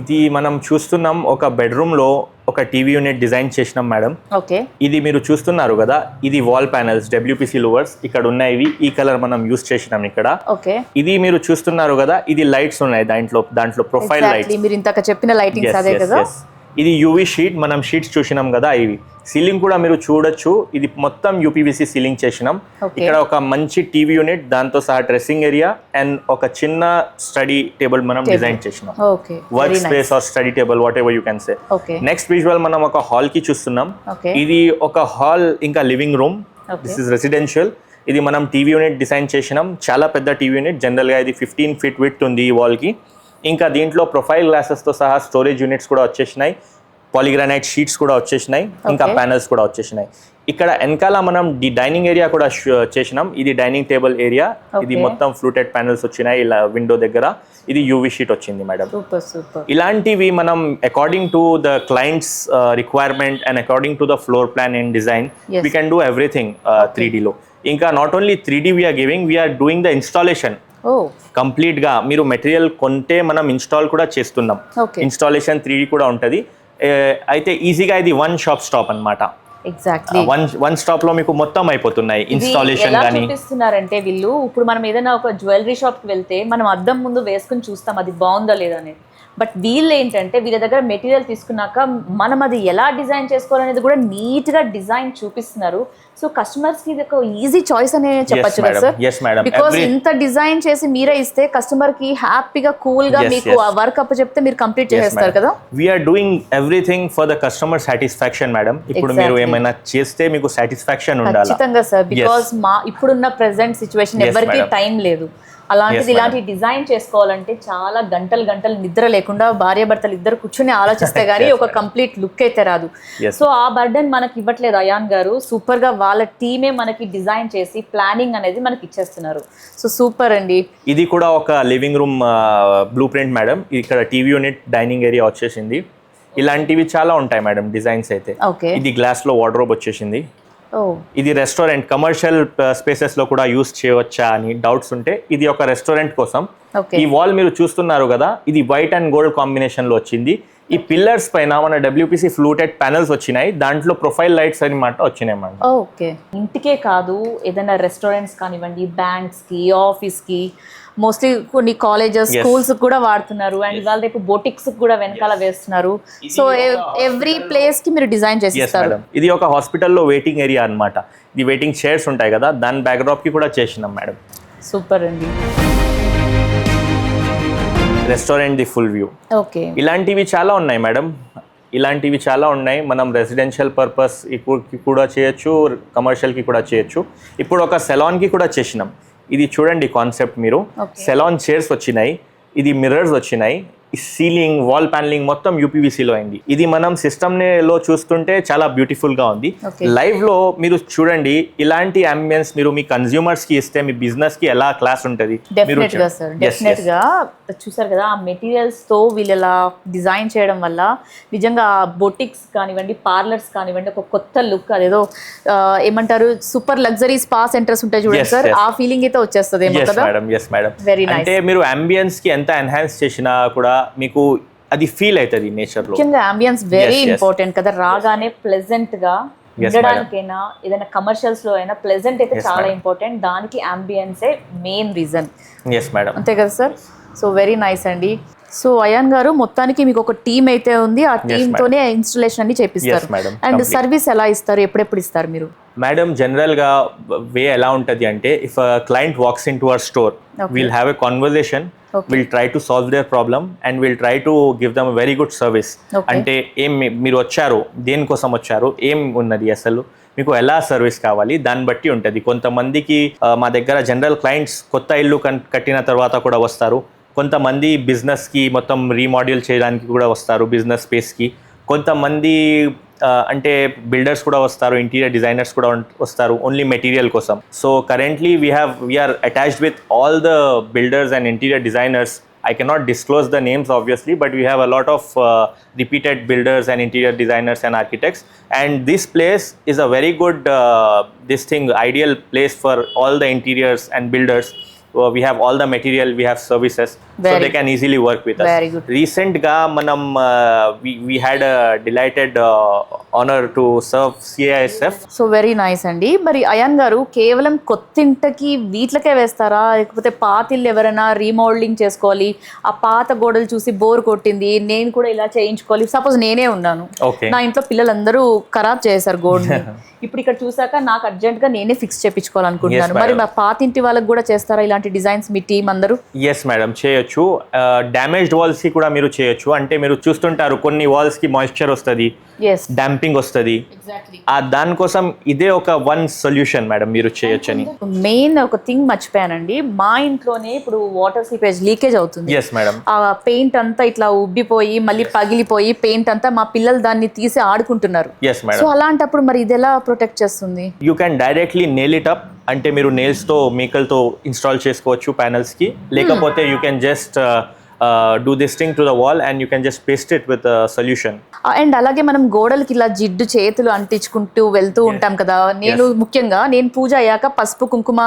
ఇది మనం చూస్తున్నాం, ఒక బెడ్రూమ్ లో ఒక టీవీ యూనిట్ డిజైన్ చేసినాం మేడం. ఓకే, ఇది మీరు చూస్తున్నారు కదా, ఇది వాల్ ప్యానెల్స్ WPC లూవర్స్ ఇక్కడ ఉన్నాయి. ఈ కలర్ మనం యూస్ చేసినాం ఇక్కడ. ఓకే, ఇది మీరు చూస్తున్నారు కదా, ఇది లైట్స్ ఉన్నాయి దాంట్లో ప్రొఫైల్ లైట్స్. మీరు ఇంతక చెప్పిన లైటింగ్స్ అదే కదా. ఇది యూవీ షీట్, మనం షీట్స్ చూసినాం కదా ఇవి. సీలింగ్ కూడా మీరు చూడొచ్చు, ఇది మొత్తం UPVC సీలింగ్ చేసినాం. ఇక్కడ ఒక మంచి టీవీ యూనిట్, దాంతో సహా డ్రెస్సింగ్ ఏరియా అండ్ ఒక చిన్న స్టడీ టేబుల్ మనం డిజైన్ చేసినాం. Work space or study table, whatever you can say. Next visual మనం ఒక హాల్ కి చూస్తున్నాం. ఇది ఒక హాల్ ఇంకా living room. This is residential. ఇది మనం టీవీ యూనిట్ డిజైన్ చేసినాం, చాలా పెద్ద టీవీ యూనిట్. జనరల్గా ఇది 15 feet విడ్త్ ఉంది ఈ వాల్కి. ఇంకా దీంట్లో ప్రొఫైల్ గ్లాసెస్తో సహా స్టోరేజ్ యూనిట్స్ కూడా వచ్చేసినాయి, పాలిగ్రానైట్ షీట్స్ కూడా వచ్చేసినాయి, ఇంకా ప్యానల్స్ కూడా వచ్చేసినాయి. ఇక్కడ వెనకాల మనం డైనింగ్ ఏరియా కూడా చేసినాం. ఇది డైనింగ్ టేబుల్ ఏరియా. ఇది మొత్తం ఫ్లూటెడ్ ప్యానల్స్ వచ్చినాయి ఇలా విండో దగ్గర. ఇది UV షీట్ వచ్చింది మేడం. ఇలాంటివి మనం according to the clients requirement and according to the floor plan and design we can do everything 3D లో. ఇంకా not only 3D we're giving, we're doing the installation complete గా. మీరు మెటీరియల్ కొంటే మనం ఇన్స్టాల్ కూడా చేస్తున్నాం. ఇన్స్టాలేషన్ 3D కూడా ఉంటుంది. అయితే ఈజీగా ఇది వన్ షాప్ స్టాప్ అన్నమాట. ఎగ్జాక్ట్లీ వన్ స్టాప్ లో మీకు మొత్తం అయిపోతున్నాయి ఇన్స్టాలేషన్ గానీ. చూపిస్తున్నారంటే వీళ్ళు ఇప్పుడు మనం ఏదైనా ఒక జ్యువెలరీ షాప్ కి వెళ్తే మనం అద్దం ముందు వేసుకుని చూస్తాం అది బాగుందా లేదా అనేది. బట్ వీళ్ళు ఏంటంటే వీళ్ళ దగ్గర మెటీరియల్ తీసుకున్నాక మనం అది ఎలా డిజైన్ చేసుకోవాలనేది కూడా నీట్గా డిజైన్ చూపిస్తున్నారు. సో కస్టమర్స్కి ఇది ఒక ఈజీ చాయిస్ అనే చెప్పొచ్చు కదా సార్. yes madam, బికాస్ ఇంత డిజైన్ చేసి మీరే ఇస్తే కస్టమర్కి హ్యాపీగా కూల్గా మీకు ఆ వర్క్ అప్పు చెప్తే మీరు కంప్లీట్ చేసేస్తారు కదా. We're doing everything for the customer satisfaction madam. ఇప్పుడు మీరు ఏమైనా చేస్తే మీకు సాటిస్ఫాక్షన్ ఉండాలి. ఖచ్చితంగా సార్, బికాస్ మా ఇప్పుడున్న ప్రెసెంట్ సిచ్యువేషన్ ఎవరికి టైం లేదు. అలాంటిది ఇలాంటి డిజైన్ చేసుకోవాలంటే చాలా గంటలు నిద్ర లేకుండా భార్యాభర్తలు ఇద్దరు కూర్చొని ఆలోచిస్తే గానీ ఒక కంప్లీట్ లుక్ అయితే రాదు. సో ఆ బర్డెన్ మనకి ఇవ్వట్లేదు అయాన్ గారు. సూపర్ గా వాళ్ళ టీమే మనకి డిజైన్ చేసి ప్లానింగ్ అనేది మనకి ఇచ్చేస్తున్నారు. సో సూపర్ అండి. ఇది కూడా ఒక living room blue print madam. ఇక్కడ టీవీ యూనిట్, డైనింగ్ ఏరియా వచ్చేసింది. ఇలాంటివి చాలా ఉంటాయి మేడం డిజైన్స్ అయితే. ఇది గ్లాస్ లో వార్డ్రోబ్ వచ్చేసింది. ఇది రెస్టారెంట్ కమర్షియల్ స్పేసెస్ లో కూడా యూస్ చేయవచ్చా అని డౌట్స్ ఉంటే ఇది ఒక రెస్టారెంట్ కోసం. ఈ వాల్ మీరు చూస్తున్నారు కదా, ఇది వైట్ అండ్ గోల్డ్ కాంబినేషన్ లో వచ్చింది. ఈ పిల్లర్స్ పైన మన WPC ఫ్లూటెడ్ ప్యానల్స్ వచ్చినాయి. దాంట్లో ప్రొఫైల్ లైట్స్ అనమాట వచ్చినాయి మేడం. ఓకే, ఇంటికే కాదు ఏదైనా రెస్టారెంట్స్ కానివ్వండి, బ్యాంక్స్ కి, ఆఫీస్ కి, మోస్ట్లీ కొన్ని కాలేజెస్, స్కూల్స్ కూడా వాడుతున్నారు. అండ్ ఇవాళ రేపు బొటిక్స్ కూడా వెనకాల వేస్తున్నారు. సో ఎవ్రీ ప్లేస్ కి మీరు డిజైన్ చేసి ఇస్తారు. ఇది ఒక హాస్పిటల్లో వెయిటింగ్ ఏరియా అన్నమాట. ఇది వెయిటింగ్ చైర్స్ ఉంటాయి కదా, దాని బ్యాక్డ్రాప్ కి కూడా చేసినాం మేడం. సూపర్ అండి. Restaurant the full view. Okay, ఇలాంటివి చాలా ఉన్నాయి మేడం. ఇలాంటివి చాలా ఉన్నాయి. మనం రెసిడెన్షియల్ పర్పస్ కూడా చేయొచ్చు, కమర్షియల్కి కూడా చేయొచ్చు. ఇప్పుడు ఒక సెలాన్కి కూడా చేసినాం. ఇది చూడండి కాన్సెప్ట్ మీరు. సెలాన్ చైర్స్ వచ్చినాయి, ఇది మిర్రర్స్ వచ్చినాయి, సీలింగ్, వాల్ ప్యానలింగ్ మొత్తం యూపీవీసీలో అయింది. ఇది మనం సిస్టమ్ లో చూస్తుంటే చాలా బ్యూటిఫుల్ గా ఉంది. లైవ్ లో మీరు చూడండి, ఇలాంటి అంబియన్స్ మీరు మీ కన్స్యూమర్స్ కి ఇస్తే మీ బిజినెస్ కి ఎలా క్లాస్ ఉంటుంది. డెఫినెట్ గా సార్, డెఫినెట్ గా చూసారు కదా ఆ మెటీరియల్స్ తో వీళ్ళు ఇలా డిజైన్ చేయడం వల్ల నిజంగా బొటిక్స్ కానివ్వండి, పార్లర్స్ కానివ్వండి, ఒక కొత్త లుక్, అదేదో ఏమంటారు సూపర్ లగ్జరీ స్పా సెంటర్స్ ఉంటాయి చూడండి సార్, ఆ ఫీలింగ్ అయితే వచ్చేస్తుంది. Very nice. అంటే మీరు అంబియన్స్ కి ఎంత ఎన్హాన్స్ చేసినా కూడా మీకు అది ఫీల్ అవుతుంది నేచర్ లో. ముఖ్యంగా అంబియన్స్ వెరీ ఇంపార్టెంట్ కదా. రాగానే ప్లెజెంట్ గా ఉండడానికైనా ఏదైనా కమర్షియల్స్ లో అయినా ప్లెజెంట్ అయితే చాలా ఇంపార్టెంట్. దానికి అంబియన్సే మెయిన్ రీజన్. అంతే కదా సార్. సో వెరీ నైస్ అండి. సో అయాన్ గారు, మొత్తానికి మీకు ఒక టీమ్ అయితే ఉంది, ఆ టీమ్ తోనే ఇన్స్టాలేషన్ అన్ని చేపిస్తారు. అండ్ సర్వీస్ ఎలా ఇస్తారు, ఎప్పుడెప్పుడు ఇస్తారు మీరు? మేడం జనరల్ గా వే ఎలా ఉంటది అంటే, if client walks in to our store, will have a conversation, will try to solve there problem and will try to give them very good service. అంటే ఏం మీరు వచ్చారు, దేనికోసం వచ్చారు, ఏం ఉన్నది అసలు, మీకు ఎలా సర్వీస్ కావాలి, దాన్ని బట్టి ఉంటుంది. కొంతమందికి మా దగ్గర జనరల్ క్లయింట్స్ కొత్త ఇల్లు కట్టిన తర్వాత కూడా వస్తారు. కొంతమంది బిజినెస్కి మొత్తం రీమాడ్యూల్ చేయడానికి కూడా వస్తారు, బిజినెస్ స్పేస్కి. కొంతమంది అంటే బిల్డర్స్ కూడా వస్తారు, ఇంటీరియర్ డిజైనర్స్ కూడా వస్తారు ఓన్లీ మెటీరియల్ కోసం. So currently we're attached with all the builders and interior designers. I cannot disclose the names obviously, but we have a lot of repeated builders and interior designers and architects, and this place is a very good ideal place for all the interiors and builders. We have all the material, we have services, so they can easily work with us. Very good. Recent ga manam we had a delighted honor to serve CISF. So very nice అండి. మరి అయాన్ గారు, కేవలం కొత్తింటికి వీట్లకే వేస్తారా, లేకపోతే పాతిల్లు ఎవరైనా రీమోడలింగ్ చేసుకోవాలి, ఆ పాత గోడలు చూసి బోర్ కొట్టింది, నేను కూడా ఇలా చేయించుకోవాలి, సపోజ్ నేనే ఉన్నాను, నా ఇంట్లో పిల్లలందరూ ఖరాబ్ చేశారు గోడని, ఇప్పుడు ఇక్కడ చూసాక నాకు అర్జెంట్ గా నేనే ఫిక్స్ చేయించుకోవాలనుకుంటున్నాను, మరి మా పాతింటి వాళ్ళకి కూడా చేస్తారా ఇలాంటి డిజైన్స్ మీ టీం అందరూ? ఎస్ మేడం, చేయొచ్చు. డ్యామేజ్డ్ వాల్స్ కి కూడా మీరు చేయొచ్చు. అంటే మీరు చూస్తుంటారు కొన్ని వాల్స్ కి మాయిశ్చర్ వస్తుంది, డాంపింగ్ వస్తుంది, దానికోసం ఇదే ఒక వన్ సొల్యూషన్ మేడం, మీరు చేయొచ్చు అని. మెయిన్ ఒక థింగ్ మర్చిపోయానండి, మా ఇంట్లోనే ఇప్పుడు వాటర్ సీపేజ్ లీకేజ్ అవుతుంది. Yes madam. ఆ పెయింట్ అంతా ఇట్లా ఉబ్బిపోయి మళ్ళీ పగిలిపోయి పెయింట్ అంతా మా పిల్లలు దాన్ని తీసి ఆడుకుంటున్నారు. Yes madam. సో అలాంటప్పుడు మరి ఇది ఎలా ప్రొటెక్ట్ చేస్తుంది? You can directly nail it up. అంటే మీరు నెయిల్స్తో మీకల్తో ఇన్స్టాల్ చేసుకోవచ్చు ప్యానల్స్కి, లేకపోతే you can just do this thing to the wall and you can just paste it with a solution. And అలాగే మనం గోడలకి ఇలా జిడ్డు చేతులు అంటించుకుంటూ వెళ్తూ ఉంటాం కదా. నేను ముఖ్యంగా నేను పూజ అయ్యాక పసుపు కుంకుమ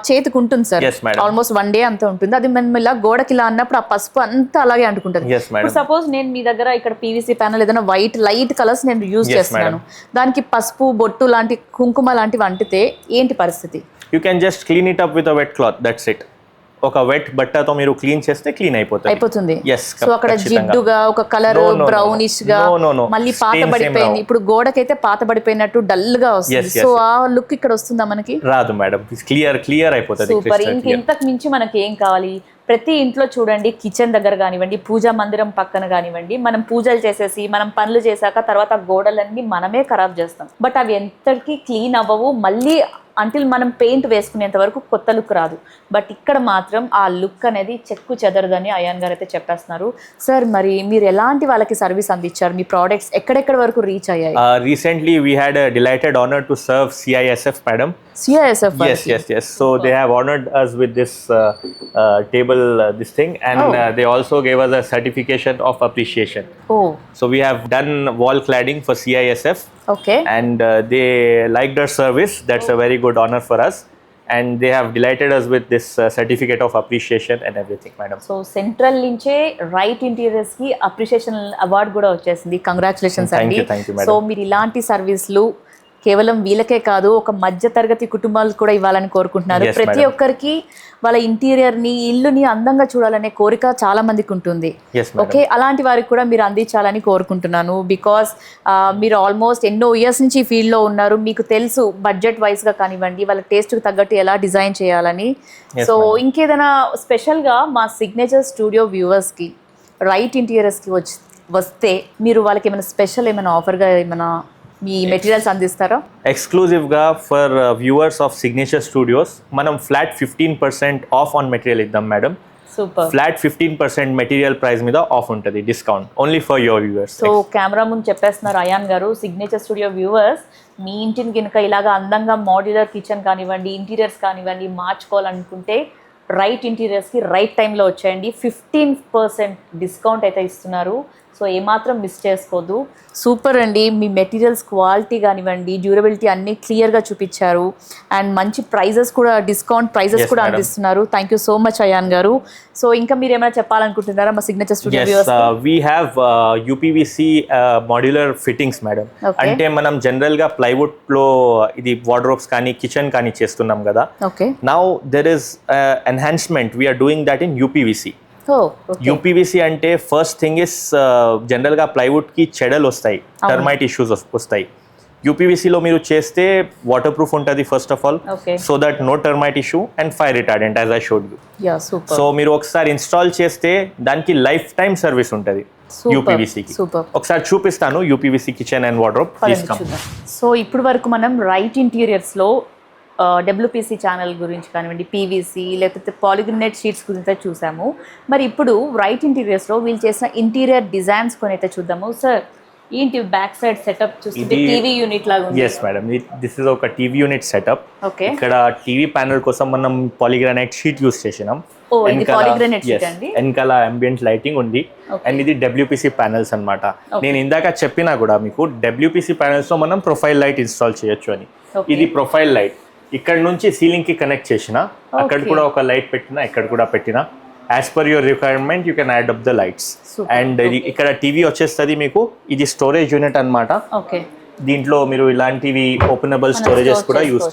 చేతికి ఉంటుంది సార్, ఆల్మోస్ట్ 1 day అంతా ఉంటుంది. అది మనం ఇలా గోడకి ఇలా అన్నప్పుడు ఆ పసుపు అంతా అలాగే అంటుకుంటుంది. సపోజ్ నేను మీ దగ్గర ఇక్కడ పీవీసీ ప్యానల్ ఏదైనా వైట్ లైట్ కలర్స్ నేను యూజ్ చేస్తున్నాను, దానికి పసుపు బొట్టు లాంటి కుంకుమ లాంటివి అంటితే ఏంటి పరిస్థితి? You can just clean it up with a wet cloth, that's it. ఒక వెట్ బట్టతో మీరు క్లీన్ చేస్తే క్లీన్ అయిపోతుంది. Yes, సో అక్కడ జిడ్డుగా ఒక కలర్ బ్రౌనిష్ గా మళ్ళీ పాత పడిపోయింది, ఇప్పుడు గోడకైతే పాత పడిపోయినట్టు డల్ గా వస్తుంది. సో ఆ లుక్ ఇక్కడ వస్తుందా మనకి? రాదు మేడం, క్లియర్ అయిపోతుంది. సూపర్. ఇంతకు మించి మనకి ఏం కావాలి? ప్రతి ఇంట్లో చూడండి, కిచెన్ దగ్గర కానివ్వండి, పూజా మందిరం పక్కన కానివ్వండి, మనం పూజలు చేసేసి మనం పనులు చేశాక తర్వాత గోడలన్నీ మనమే ఖరాబ్ చేస్తాం. బట్ అవి ఎంతకి క్లీన్ అవ్వవు, మళ్ళీ అంటిల్ మనం పెయింట్ వేసుకునేంత వరకు కొత్త లుక్ రాదు. బట్ ఇక్కడ మాత్రం ఆ లుక్ అనేది చెక్కు చెదరదని అయాన్ గారు అయితే చెప్పేస్తున్నారు. సార్, మరి మీరు ఎలాంటి వాళ్ళకి సర్వీస్ అందించారు? మీ ప్రోడక్ట్స్ ఎక్కడెక్కడ వరకు రీచ్ అయ్యాయి? Recently we had a delighted honor to serve CISF, madam. CISF? Yes. So they have honored us with this table, this thing, and they also gave us a certification of appreciation. Oh. So we have done wall cladding for CISF. Okay. And they liked our service. That's a very good honor for us. And they have delighted us with this certificate of appreciation and everything, madam. So central నుంచే రైట్ ఇంటీరియర్స్ కి అప్రిషియేషన్ అవార్డు కూడా వచ్చేసింది. కంగ్రాచులేషన్స్ అండి. Thank you, madam. సో మీరు ఇలాంటి సర్వీస్లు కేవలం వీళ్ళకే కాదు, ఒక మధ్య తరగతి కుటుంబాలు కూడా ఇవ్వాలని కోరుకుంటున్నారు. Yes, ప్రతి madam. ఒక్కరికి వాళ్ళ ఇంటీరియర్ని, ఇల్లుని అందంగా చూడాలనే కోరిక చాలా మందికి ఉంటుంది. Yes, madam. ఓకే, అలాంటి వారికి కూడా మీరు అందించాలని కోరుకుంటున్నాను. బికాస్ మీరు ఆల్మోస్ట్ ఎన్నో ఇయర్స్ నుంచి ఈ ఫీల్డ్లో ఉన్నారు, మీకు తెలుసు బడ్జెట్ వైజ్గా కానివ్వండి, వాళ్ళ టేస్ట్కి తగ్గట్టు ఎలా డిజైన్ చేయాలని. Yes, so madam. ఇంకేదైనా స్పెషల్గా మా సిగ్నేచర్ స్టూడియో వ్యూవర్స్కి రైట్ ఇంటీరియర్స్కి వస్తే మీరు వాళ్ళకి ఏమైనా స్పెషల్ ఏమైనా ఆఫర్గా ఏమైనా మీ మెటీరియల్స్ అందిస్తారా? ఎక్స్క్లూజివ్గా for viewers of signature studios మనం ఫ్లాట్ 15% ఆఫ్ ఆన్ మెటీరియల్ ఇద్దాం madam. Super. Flat 15% material price మీద ఆఫ్ ఉంటుంది, discount only for your viewers. So camera ముందు చెప్పేస్తున్నారు అయాన్ గారు, సిగ్నేచర్ స్టూడియో వ్యూవర్స్ మీ ఇంటిని కనుక ఇలాగా అందంగా మాడ్యులర్ కిచెన్ కానివ్వండి, ఇంటీరియర్స్ కానివ్వండి మార్చుకోవాలనుకుంటే రైట్ ఇంటీరియర్స్కి రైట్ టైంలో వచ్చేయండి. 15% డిస్కౌంట్ అయితే ఇస్తున్నారు. సో ఏమాత్రం మిస్ చేసుకోవద్దు. సూపర్ అండి, మీ మెటీరియల్స్ క్వాలిటీ కానివ్వండి, డ్యూరబిలిటీ అన్నీ క్లియర్గా చూపించారు. అండ్ మంచి ప్రైజెస్ కూడా, డిస్కౌంట్ ప్రైజెస్ కూడా అందిస్తున్నారు. Thank you so much Ayan గారు. సో ఇంకా మీరు ఏమైనా చెప్పాలనుకుంటున్నారా మా signature studio viewers? We have uPVC modular fittings madam. అంటే మనం జనరల్గా ప్లైవుడ్లో ఇది వార్డ్రోబ్స్ కానీ కిచెన్ కానీ చేస్తున్నాం కదా. Okay. Now there is enhancement we're doing that in uPVC. UPVC అంటే ఫస్ట్ థింగ్ ఇస్ జనరల్గా ప్లైవుడ్కి చెడలు వస్తాయి, టర్మైట్ ఇష్యూస్ వస్తాయి. యూపీవీసీలో మీరు చేస్తే వాటర్ ప్రూఫ్ ఉంటుంది first of all, so that no termite issue and fire retardant as I showed you. So మీరు ఒకసారి ఇన్స్టాల్ చేస్తే దానికి లైఫ్ టైం సర్వీస్ ఉంటుంది యూపీవీసీకి. ఒకసారి చూపిస్తాను UPVC kitchen and wardrobe. So ఇప్పుడు వరకు మనం రైట్ ఇంటీరియర్స్లో డబ్ల్యూపీసీ ఛానల్ గురించి కానివ్వండి, పీవీసీ లేకపోతే పాలిగ్రినేట్ షీట్స్ గురించి చూసాము. మరి ఇప్పుడు రైట్ ఇంటీరియర్స్లో వీళ్ళు చేసిన ఇంటీరియర్ డిజైన్స్ కొని అయితే చూద్దాము. సార్, ఏంటి బ్యాక్ సైడ్ సెటప్ చూస్తుంటే టీవీ యూనిట్ లాగా ఉంది. ఎస్ మేడం, దిస్ ఇస్ ఒక టీవీ యూనిట్ సెటప్. ఓకే. ఇక్కడ టీవీ ప్యానల్ కోసం మనం పాలిగ్రానైట్ షీట్ యూస్ చేసినాం. వెనకాల అంబియంట్ లైటింగ్ ఉంది. అండ్ ఇది డబ్ల్యూపీసీ ప్యానల్స్ అన్నమాట. నేను ఇందాక చెప్పినా కూడా మీకు డబ్ల్యూపీసీ ప్యానల్స్ లో మనం ప్రొఫైల్ లైట్ ఇన్స్టాల్ చేయొచ్చు అని. ఇది ప్రొఫైల్ లైట్ ఇక్కడ నుంచి సీలింగ్ కి కనెక్ట్ చేసిన, అక్కడ కూడా ఒక లైట్ పెట్టినా, ఇక్కడ కూడా పెట్టినా, as per your requirement you can add up the lights. And ఇక్కడ టీవీ వచ్చేస్తుంది మీకు. ఇది స్టోరేజ్ యూనిట్ అన్నమాట. దీంట్లో మీరు ఇలాంటివి ఓపెనబుల్ స్టోరేజెస్ కూడా యూస్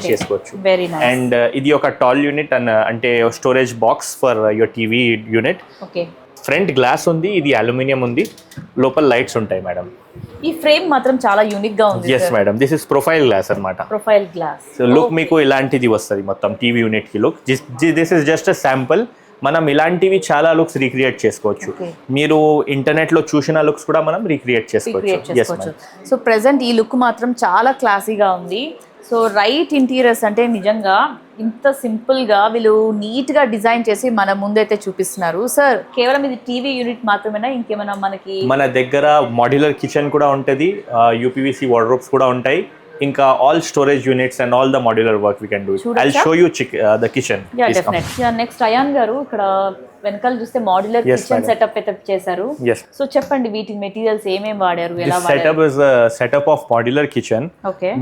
చేసుకోవచ్చు. అండ్ ఇది ఒక టాల్ యూనిట్ అంటే storage box for your TV unit. Front glass ఉంది, ఇది అల్యూమినియం ఉంది, లోపల లైట్స్ ఉంటాయి మేడం. ఈ ఫ్రేమ్ మాత్రం చాలా యూనిక్ గా ఉంది. yes madam, this is profile glass అన్నమాట. Profile glass. సో లుక్ మీకు ఇలాంటిది వస్తుంది మొత్తం టీవీ యూనిట్ కి look. This is just a sample. మనం ఇలాంటివి చాలా లుక్స్ రీక్రియేట్ చేసుకోవచ్చు. మీరు ఇంటర్నెట్ లో చూసిన లుక్స్ కూడా మనం రీక్రియేట్ చేసుకోవచ్చు. సో ప్రెసెంట్ ఈ లుక్ మాత్రం చాలా క్లాసీగా ఉంది. సో రైట్ ఇంటీరియర్స్ అంటే నిజంగా ఇంత సింపుల్గా వీళ్ళు నీట్గా డిజైన్ చేసి మన ముందైతే చూపిస్తున్నారు. సార్, కేవలం ఇది టీవీ యూనిట్ మాత్రమేనా, ఇంకేమైనా మన దగ్గర మాడ్యులర్ కిచెన్ కూడా ఉంటుంది, యూపీవీసీ వార్డ్రోబ్స్ కూడా ఉంటాయి, ఇంకా all storage units and all the modular work we can do. I'll show you the kitchen. Next Ayan గారు, ఇక్కడ వెనకాల చూస్తే మాడ్యులర్ కిచెన్ సెటప్ అయితే చేశారు. సో చెప్పండి, వీటి మెటీరియల్స్ ఏమేమి వాడారు, ఎలా వాడారు? Setup is setup of modular kitchen.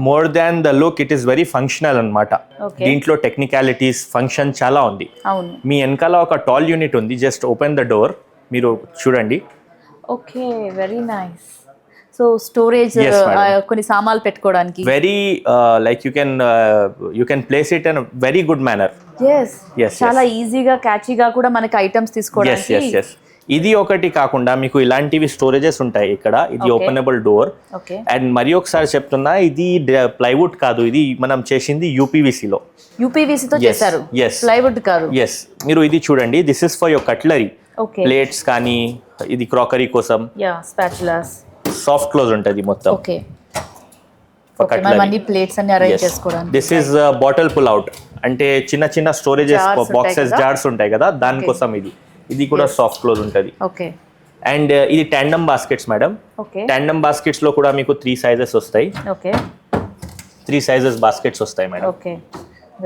More than the look, it is very functional అన్నమాట. దీంట్లో టెక్నికాలిటీస్, ఫంక్షన్ చాలా ఉంది. మీ వెనకాల ఒక టాల్ యూనిట్ ఉంది, జస్ట్ ఓపెన్ ద డోర్, మీరు చూడండి. Okay, very nice. So storage Yes, madam. కొన్ని సామాన్లు పెట్టుకోవడానికి. Very like you can place it in a very good manner. Yes, చాలా ఈజీగా క్యాచీగా కూడా మనకి ఐటమ్స్ Yes, తీసుకోవడానికి. yes, yes. ఇది ఒకటి కాకుండా మీకు ఇలాంటివి స్టోరేజెస్ ఉంటాయి ఇక్కడ. ఇది Okay. Openable door. Okay. And మరి ఒకసారి చెప్తున్నా, ఇది ప్లైవుడ్ కాదు, ఇది మనం చేసింది యూపీవీసీలో. యూపీవీసీతో Yes, చేశారు, yes. ప్లైవుడ్ కాదు. ఎస్, మీరు ఇది చూడండి, this is for your cutlery, okay. Plates కానీ, ఇది క్రాకరీ కోసం. Yeah, spatulas. సాఫ్ట్ క్లోజ్ ఉంటుంది మొత్తం. ఓకే. For ఓకే, మనం cutlery. అన్ని ప్లేట్స్ అన్ని అరేంజ్ చేసుకోవడానికి. This is bottle pull out, అంటే చిన్న చిన్న స్టోరేజెస్ Jars ఉంటాయి బాక్సెస్ కదా? జార్స్ ఉంటాయి కదా, దానికోసం ఇది కూడా సాఫ్ట్ క్లోజ్ ఉంటుంది. ఓకే. అండ్ ఇది tandem baskets madam. Okay. Tandem baskets లో కూడా మీకు 3 సైజెస్ వస్తాయి. ఓకే. 3 సైజెస్ బాస్కెట్స్ వస్తాయి madam. Okay,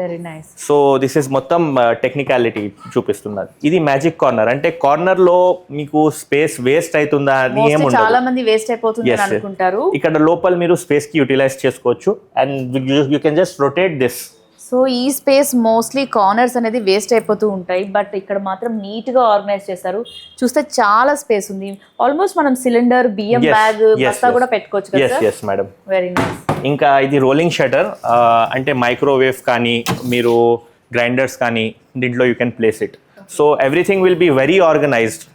very nice. So this is మొత్తం టెక్నికాలిటీ చూపిస్తున్నది. ఇది మ్యాజిక్ కార్నర్, అంటే కార్నర్ లో మీకు స్పేస్ వేస్ట్ అవుతుందా అని ఏం ఉండదు. చాలా మంది వేస్ట్ అయిపోతుంది Yes, అని అనుకుంటారు. ఇక్కడ లోపల మీరు స్పేస్ కి యూటిలైజ్ చేసుకోవచ్చు. And you can just rotate this. So ఈ స్పేస్ మోస్ట్లీ కార్నర్స్ అనేది వేస్ట్ అయిపోతూ ఉంటాయి, బట్ ఇక్కడ మాత్రం నీట్ గా ఆర్గనైజ్ చేస్తారు. చూస్తే చాలా స్పేస్ ఉంది. ఆల్మోస్ట్ మనం సిలిండర్, బియ్యం Yes, బ్యాగ్, yes, బస్తా yes. కూడా పెట్టుకోవచ్చు కదా yes sir? Yes madam. Very nice. ఇంకా ఇది రోలింగ్ షటర్, అంటే మైక్రోవేవ్ కానీ, మీరు గ్రైండర్స్ కానీ దీంట్లో you can place it. So everything will be very organised.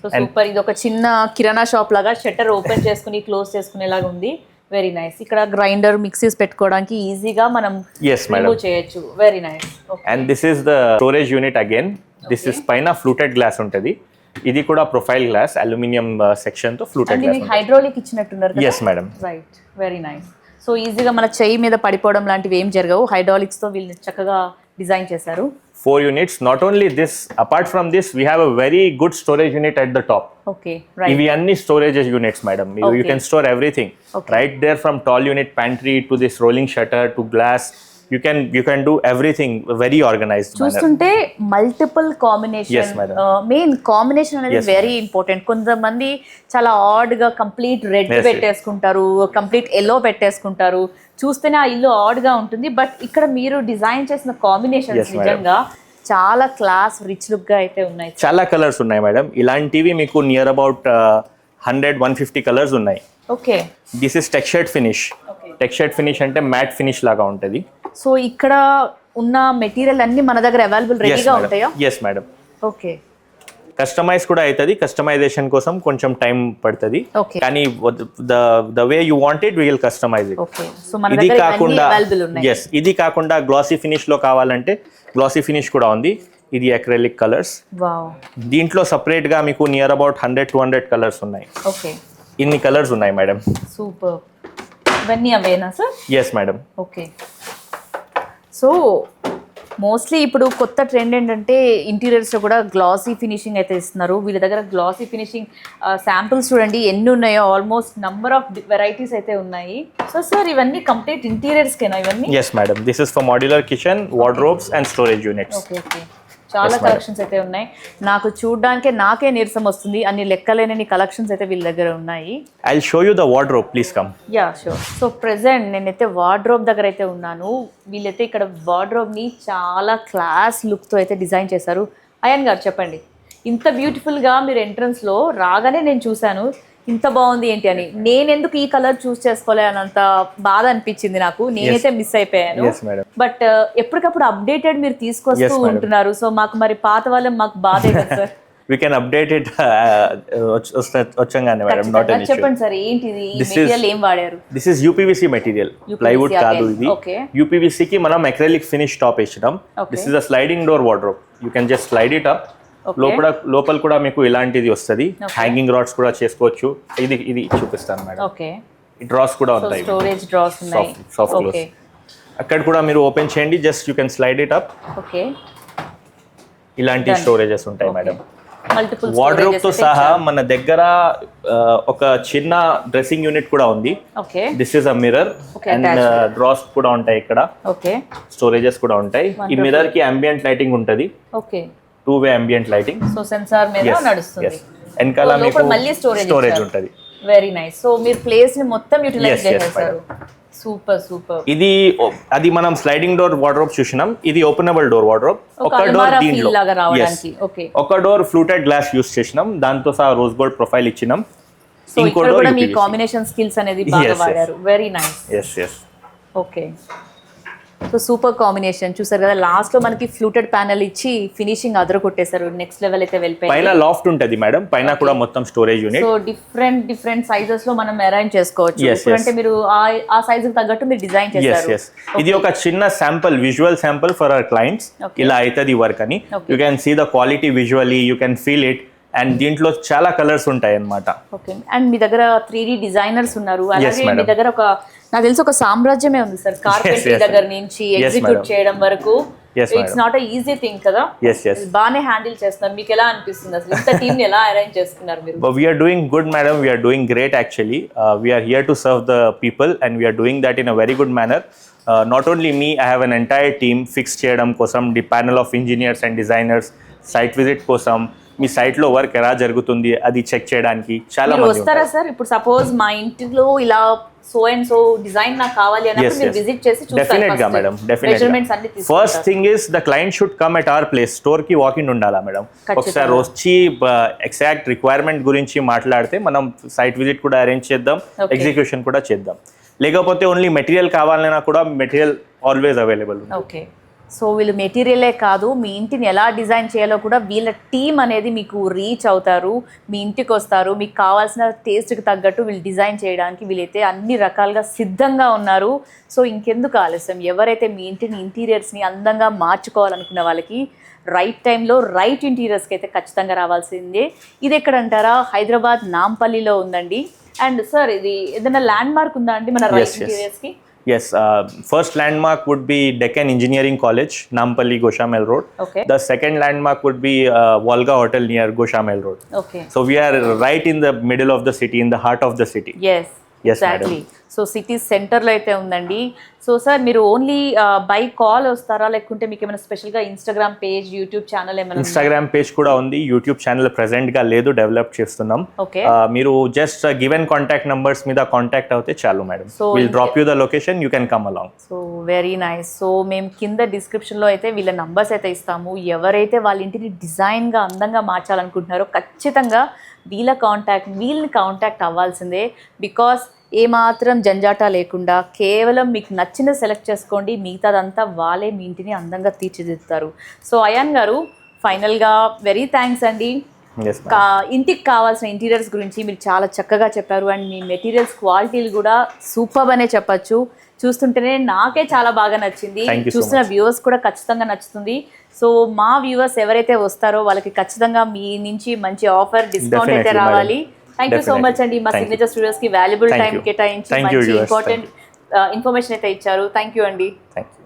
So super. ఇది ఒక చిన్న కిరాణా షాప్ లాగా షట్టర్ ఓపెన్ చేసుకుని క్లోజ్ చేసుకునేలాగా ఉంది. Very nice. ఇక్కడ గ్రైండర్, మిక్సీస్ పెట్టుకోవడానికి ఈజీగా మనం Yes, madam. remove చేయొచ్చు. Very nice. And this is the storage unit again. This is పైన ఫ్లూటెడ్ గ్లాస్ ఉంటుంది. ఇది కూడా ప్రొఫైల్ గ్లాస్, అల్యూమినియం సెక్షన్ తో ఫ్లూటెడ్ అండ్ గ్లాస్. ఇది హైడ్రాలిక్ ఇచ్చినట్టున్నారు కదా? Yes madam. Right, very nice. So ఈజీగా మన చెయ్యి మీద పడిపోవడం లాంటివి ఏం జరగవు. హైడ్రాలిక్స్ తో వీళ్ళు చక్కగా డిజైన్ చేశారు. 4 units. Not only this, apart from this, we have a very good storage unit at the top. Okay, right. ఇవి అన్ని storage units madam. You Okay. can store everything Okay. right there, from tall unit pantry to this rolling shutter to glass. You can do everything very organized manner. చూస్తుంటే multiple combination. Yes, madam. Main combination అనేది Yes, వెరీ ఇంపార్టెంట్. కొంతమంది చాలా ఆడ్ గా కంప్లీట్ రెడ్ Yes, పెట్టేసుకుంటారు, కంప్లీట్ ఎల్లో పెట్టేసుకుంటారు. చూస్తేనే ఆ ఇల్లు ఆడ్ గా ఉంటుంది. బట్ ఇక్కడ మీరు డిజైన్ చేసిన కాంబినేషన్స్ Yes, madam. నిజంగా చాలా క్లాస్, రిచ్ లుక్ గా అయితే ఉన్నాయి. చాలా కలర్స్ ఉన్నాయి మేడం. ఇలాంటివి మీకు నియర్ అబౌట్ 100-150 కలర్స్ ఉన్నాయి. Okay. This is textured finish. Textured finish అంటే మ్యాట్ ఫినిష్ లాగా ఉంటుంది. సో ఇక్కడ ఉన్న మెటీరియల్ అన్ని మన దగ్గర అవైలబుల్ రెడీగా ఉంటాయా? Yes madam. ఓకే. కస్టమైజ్ కూడా అవుతుంది. కస్టమైజేషన్ కోసం కొంచెం టైం పడుతుంది. Okay. కానీ the way you want it, will customize it. Okay. So మన ఇది దగ్గర కాకుండా అవైలబుల్ ఉన్నాయి. ఎస్, ఇది కాకుండా గ్లాసీ ఫినిష్ లో కావాలంటే గ్లాసీ ఫినిష్ కూడా ఉంది. ఇది అక్రిలిక్ కలర్స్. వావ్. దీంట్లో సపరేట్ గా మీకు నియర్ అబౌట్ 100-200 కలర్స్ ఉన్నాయి. ఓకే, ఇన్ని కలర్స్ ఉన్నాయి మేడం. సూపర్. ఇవన్నీ అవేనా sir? Yes madam. Okay. So mostly ఇప్పుడు కొత్త ట్రెండ్ ఏంటంటే ఇంటీరియర్స్లో కూడా గ్లాసీ ఫినిషింగ్ అయితే ఇస్తున్నారు. వీళ్ళ దగ్గర గ్లాసీ ఫినిషింగ్ శాంపిల్స్ చూడండి ఎన్ని ఉన్నాయో, ఆల్మోస్ట్ నంబర్ ఆఫ్ వెరైటీస్ అయితే ఉన్నాయి. సో సార్ ఇవన్నీ కంప్లీట్ ఇంటీరియర్స్కేనా ఇవన్నీ? Yes madam. This is for modular kitchen, wardrobes and storage units. Okay, okay. చాలా కలెక్షన్స్ అయితే ఉన్నాయి. నాకు చూడడానికే నాకే నీరసం వస్తుంది, అన్ని లెక్కలేని కలెక్షన్స్ అయితే వీళ్ళ దగ్గర ఉన్నాయి. I show you the wardrobe, please come. Yeah, sure. So present నేనైతే వార్డ్రోబ్ దగ్గర అయితే ఉన్నాను. వీళ్ళైతే ఇక్కడ వార్డ్రోబ్ని చాలా క్లాస్ లుక్తో అయితే డిజైన్ చేశారు. అయాన్ గారు చెప్పండి, ఇంత బ్యూటిఫుల్గా మీరు ఎంట్రన్స్లో రాగానే నేను చూశాను, ఇంత బాగుంది ఏంటి అని. నేను ఎందుకు ఈ కలర్ చూస్ చేసుకోలే అనంత బాధ అనిపించింది నాకు. నేనైతే మిస్ అయిపోయాను. Yes, madam. బట్ ఎప్పటికప్పుడు అప్డేటెడ్ మీరు తీసుకొస్తూ Yes, madam. ఉంటున్నారు. సో మాకు మరి పాత వాళ్ళం మాకు బాధే కదా sir. We can update it వచ్చంగానే మేడం. Not an issue. చెప్పండి సార్, ఏంటిది This is- మెటీరియల్ ఏం వాడారు? This is UPVC material, UPVC plywood కాదు again. ఇది. Okay. యూపీవీసీ కి మనం అక్రిలిక్ ఫినిష్ టాప్ వేసినాం. Okay. This is a sliding door wardrobe. You can just slide it up. Okay. లోపల కూడా మీకు ఇలాంటిది వస్తుంది. Okay. హ్యాంగింగ్ రాడ్స్ కూడా చేసుకోవచ్చు. ఇది చూపిస్తాను మేడం. ఓకే. ఈ డ్రాస్ కూడా సో ఉంటాయి. స్టోరేజ్ డ్రాస్ ఉన్నాయి. Soft close. ఓకే, అక్కడ కూడా మీరు ఓపెన్ చేయండి, just you can slide it up. Okay. ఇలాంటి Done. స్టోరేజెస్ ఉంటాయి మేడం. మల్టిపుల్ వార్డ్రోబ్ తో సహా మన దగ్గర ఒక చిన్న డ్రెస్సింగ్ యూనిట్ కూడా ఉంది. Okay, this is a mirror Okay, and attached. Drawers కూడా ఉంటాయి. ఇక్కడ ఓకే, స్టోరేజెస్ కూడా ఉంటాయి. ఈ Wonderful. మిర్రర్ కి అంబియంట్ లైటింగ్ ఉంటుంది. Okay. 2-way ambient lighting. So sensor మీద నడుస్తుంది. వెనకాల లోపల మీకు మళ్ళీ స్టోరేజ్ స్టోరేజ్ ఉంటుంది. Very nice. సో మీరు ప్లేస్ ని మొత్తం యూటిలైజ్ Yes, yes, చేసేసారు. Super, super. అది మనం స్లైడింగ్ డోర్ వార్డ్రోబ్ చూసినాం. ఇది ఓపెనబుల్ డోర్ వార్డ్రోబ్. ఒక ఒక డోర్ అల్మారా దీంట్లో ఫీల్ లాగా రావడానికి. ఓకే, ఒక డోర్ ఫ్లూటెడ్ గ్లాస్ యూస్ చేసినాం. దాంతో సహా రోజ్ గోల్డ్ ప్రొఫైల్ ఇచ్చినాం. సో ఇక్కడ ఇంకోటి కూడా మీ UPVC. కాంబినేషన్ స్కిల్స్ అనేది బాగా Yes, yes. వాడారు. Very nice. Yes yes. Okay, so super combination. చూసారు కదా, లాస్ట్ లో మనకి ఫ్లూటెడ్ ప్యానల్ ఇచ్చి ఫినిషింగ్ అదర కొట్టేశారు. నెక్స్ట్ లెవెల్ అయితే వెళ్ళిపోయింది. పైన లాఫ్ట్ ఉంటది మేడం, పైన కూడా మొత్తం storage unit. So different sizes లో మనం అరేంజ్ చేసుకోవచ్చు. Yes, అంటే మీరు ఆ సైజ్ కి తగ్గట్టు మీరు డిజైన్ ఎస్ చేశారు. ఎస్. ఇది ఒక చిన్న sample, visual sample for our clients. Okay. ఇలా అవుతుంది వర్క్ అని. Okay. You can see the quality visually, you can feel it. And దీంట్లో చాలా కలర్స్ ఉంటాయి అన్నమాట. ఓకే, అండ్ మీ దగ్గర 3D డిజైనర్స్ ఉన్నారు. అలాగే madam. మీ దగ్గర నాకు తెలిసి ఒక సామ్రాజ్యమే ఉంది సార్. Carpentry yes. దగ్గర నుంచి Yes, ఎగ్జిక్యూట్ madam. చేయడం వరకు Yes, it's not easy thing కదా. Yes yes. బాగానే హ్యాండిల్ చేస్తున్నారు. మీకు ఎలా అనిపిస్తుంది అసలు ఇంత టీమ్ ని ఎలా అరేంజ్ చేసుకున్నారు మీరు? But we are doing good, madam. We are doing great, actually. We are here to serve the people, and we are doing that in a very good manner. Not only me, I have an entire team fixed చేయడం కోసం, the panel of engineers and designers, site visit కోసం, మీ సైట్ లో వర్క్ ఎలా జరుగుతుంది అది చెక్ చేయడానికి చాలా మీరు మంది వస్తారా సార్? ఇప్పుడు సపోజ్ మా ఇంటిలో ఇలా సో అండ్ సో డిజైన్ నాకు కావాలి అన్నప్పుడు మీరు విజిట్ చేసి చూస్తారు. డెఫినెట్ గా మేడం, మెజర్మెంట్స్ అన్ని definite. First thing is the client should come at our place. Store కి వాక్ ఇన్ ఉండాలా మేడం. ఒకసారి వచ్చి ఎగ్జాక్ట్ రిక్వైర్మెంట్ గురించి మాట్లాడితే మనం సైట్ విజిట్ కూడా అరేంజ్ చేద్దాం, ఎగ్జిక్యూషన్ కూడా చేద్దాం. లేకపోతే ఓన్లీ మెటీరియల్ కావాలన్నా కూడా material always available. Okay, so వీళ్ళు మెటీరియలే కాదు, మీ ఇంటిని ఎలా డిజైన్ చేయాలో కూడా వీళ్ళ టీం అనేది మీకు రీచ్ అవుతారు. మీ ఇంటికి వస్తారు, మీకు కావాల్సిన టేస్ట్కి తగ్గట్టు వీళ్ళు డిజైన్ చేయడానికి వీళ్ళైతే అన్ని రకాలుగా సిద్ధంగా ఉన్నారు. సో ఇంకెందుకు ఆలస్యం, ఎవరైతే మీ ఇంటిని ఇంటీరియర్స్ని అందంగా మార్చుకోవాలనుకున్న వాళ్ళకి రైట్ టైంలో రైట్ ఇంటీరియర్స్కి అయితే ఖచ్చితంగా రావాల్సిందే. ఇది ఎక్కడంటారా? హైదరాబాద్ నాంపల్లిలో ఉందండి. అండ్ సార్ ఇది ఏదైనా ల్యాండ్ మార్క్ ఉందా అండి మన right ఇంటీరియర్స్కి? Yes, first landmark would be Deccan Engineering College, Nampalli, Goshamel Road. Okay. The second landmark would be Volga Hotel near Goshamel Road. Okay. So we are right in the middle of the city, in the heart of the city. Yes. Yes, exactly. madam. So city సెంటర్లో అయితే ఉందండి. సో సార్ మీరు ఓన్లీ బై కాల్ వస్తారా, లేకుంటే మీకు ఏమైనా స్పెషల్గా ఇన్స్టాగ్రామ్ పేజ్, యూట్యూబ్ ఛానల్ ఏమైనా? ఇన్స్టాగ్రామ్ పేజ్ కూడా ఉంది, యూట్యూబ్ ఛానల్ ప్రెసెంట్ గా లేదు, డెవలప్ చేస్తున్నాం. ఓకే, మీరు జస్ట్ గివెన్ కాంటాక్ట్ నంబర్స్ మీద కాంటాక్ట్ అవుతే చాలు madam. So, will drop you the location, you can come along. So very nice. So మేము కింద డిస్క్రిప్షన్లో అయితే వీళ్ళ నంబర్స్ అయితే ఇస్తాము. ఎవరైతే వాళ్ళ ఇంటిని డిజైన్గా అందంగా మార్చాలనుకుంటున్నారో ఖచ్చితంగా వీళ్ళని కాంటాక్ట్ అవ్వాల్సిందే. బికాస్ ఏమాత్రం జంజాటా లేకుండా కేవలం మీకు నచ్చిన సెలెక్ట్ చేసుకోండి, మిగతాదంతా వాళ్ళే మీ ఇంటిని అందంగా తీర్చిదిద్దుతారు. సో అయాన్ గారు, ఫైనల్గా వెరీ థ్యాంక్స్ అండి. Yes, ma'am. ఇంటికి కావాల్సిన ఇంటీరియర్స్ గురించి మీరు చాలా చక్కగా చెప్పారు. అండ్ మీ మెటీరియల్స్ క్వాలిటీలు కూడా సూపర్ అనే చెప్పచ్చు. చూస్తుంటేనే నాకే చాలా బాగా నచ్చింది. Thank you so చూస్తున్న వ్యూవర్స్ కూడా ఖచ్చితంగా నచ్చుతుంది. సో మా వ్యూవర్స్ ఎవరైతే వస్తారో వాళ్ళకి ఖచ్చితంగా మీ నుంచి మంచి ఆఫర్, డిస్కౌంట్ అయితే Definitely, రావాలి. థ్యాంక్ యూ సో మచ్ అండి. మా Thank you. సిగ్నేచర్ స్టూడియోస్ కి వాల్యుబుల్ Thank టైం you. కేటాయించి Thank you, మంచి viewers. ఇంపార్టెంట్ ఇన్ఫర్మేషన్ అయితే ఇచ్చారు. థ్యాంక్ యూ అండి. Thank you.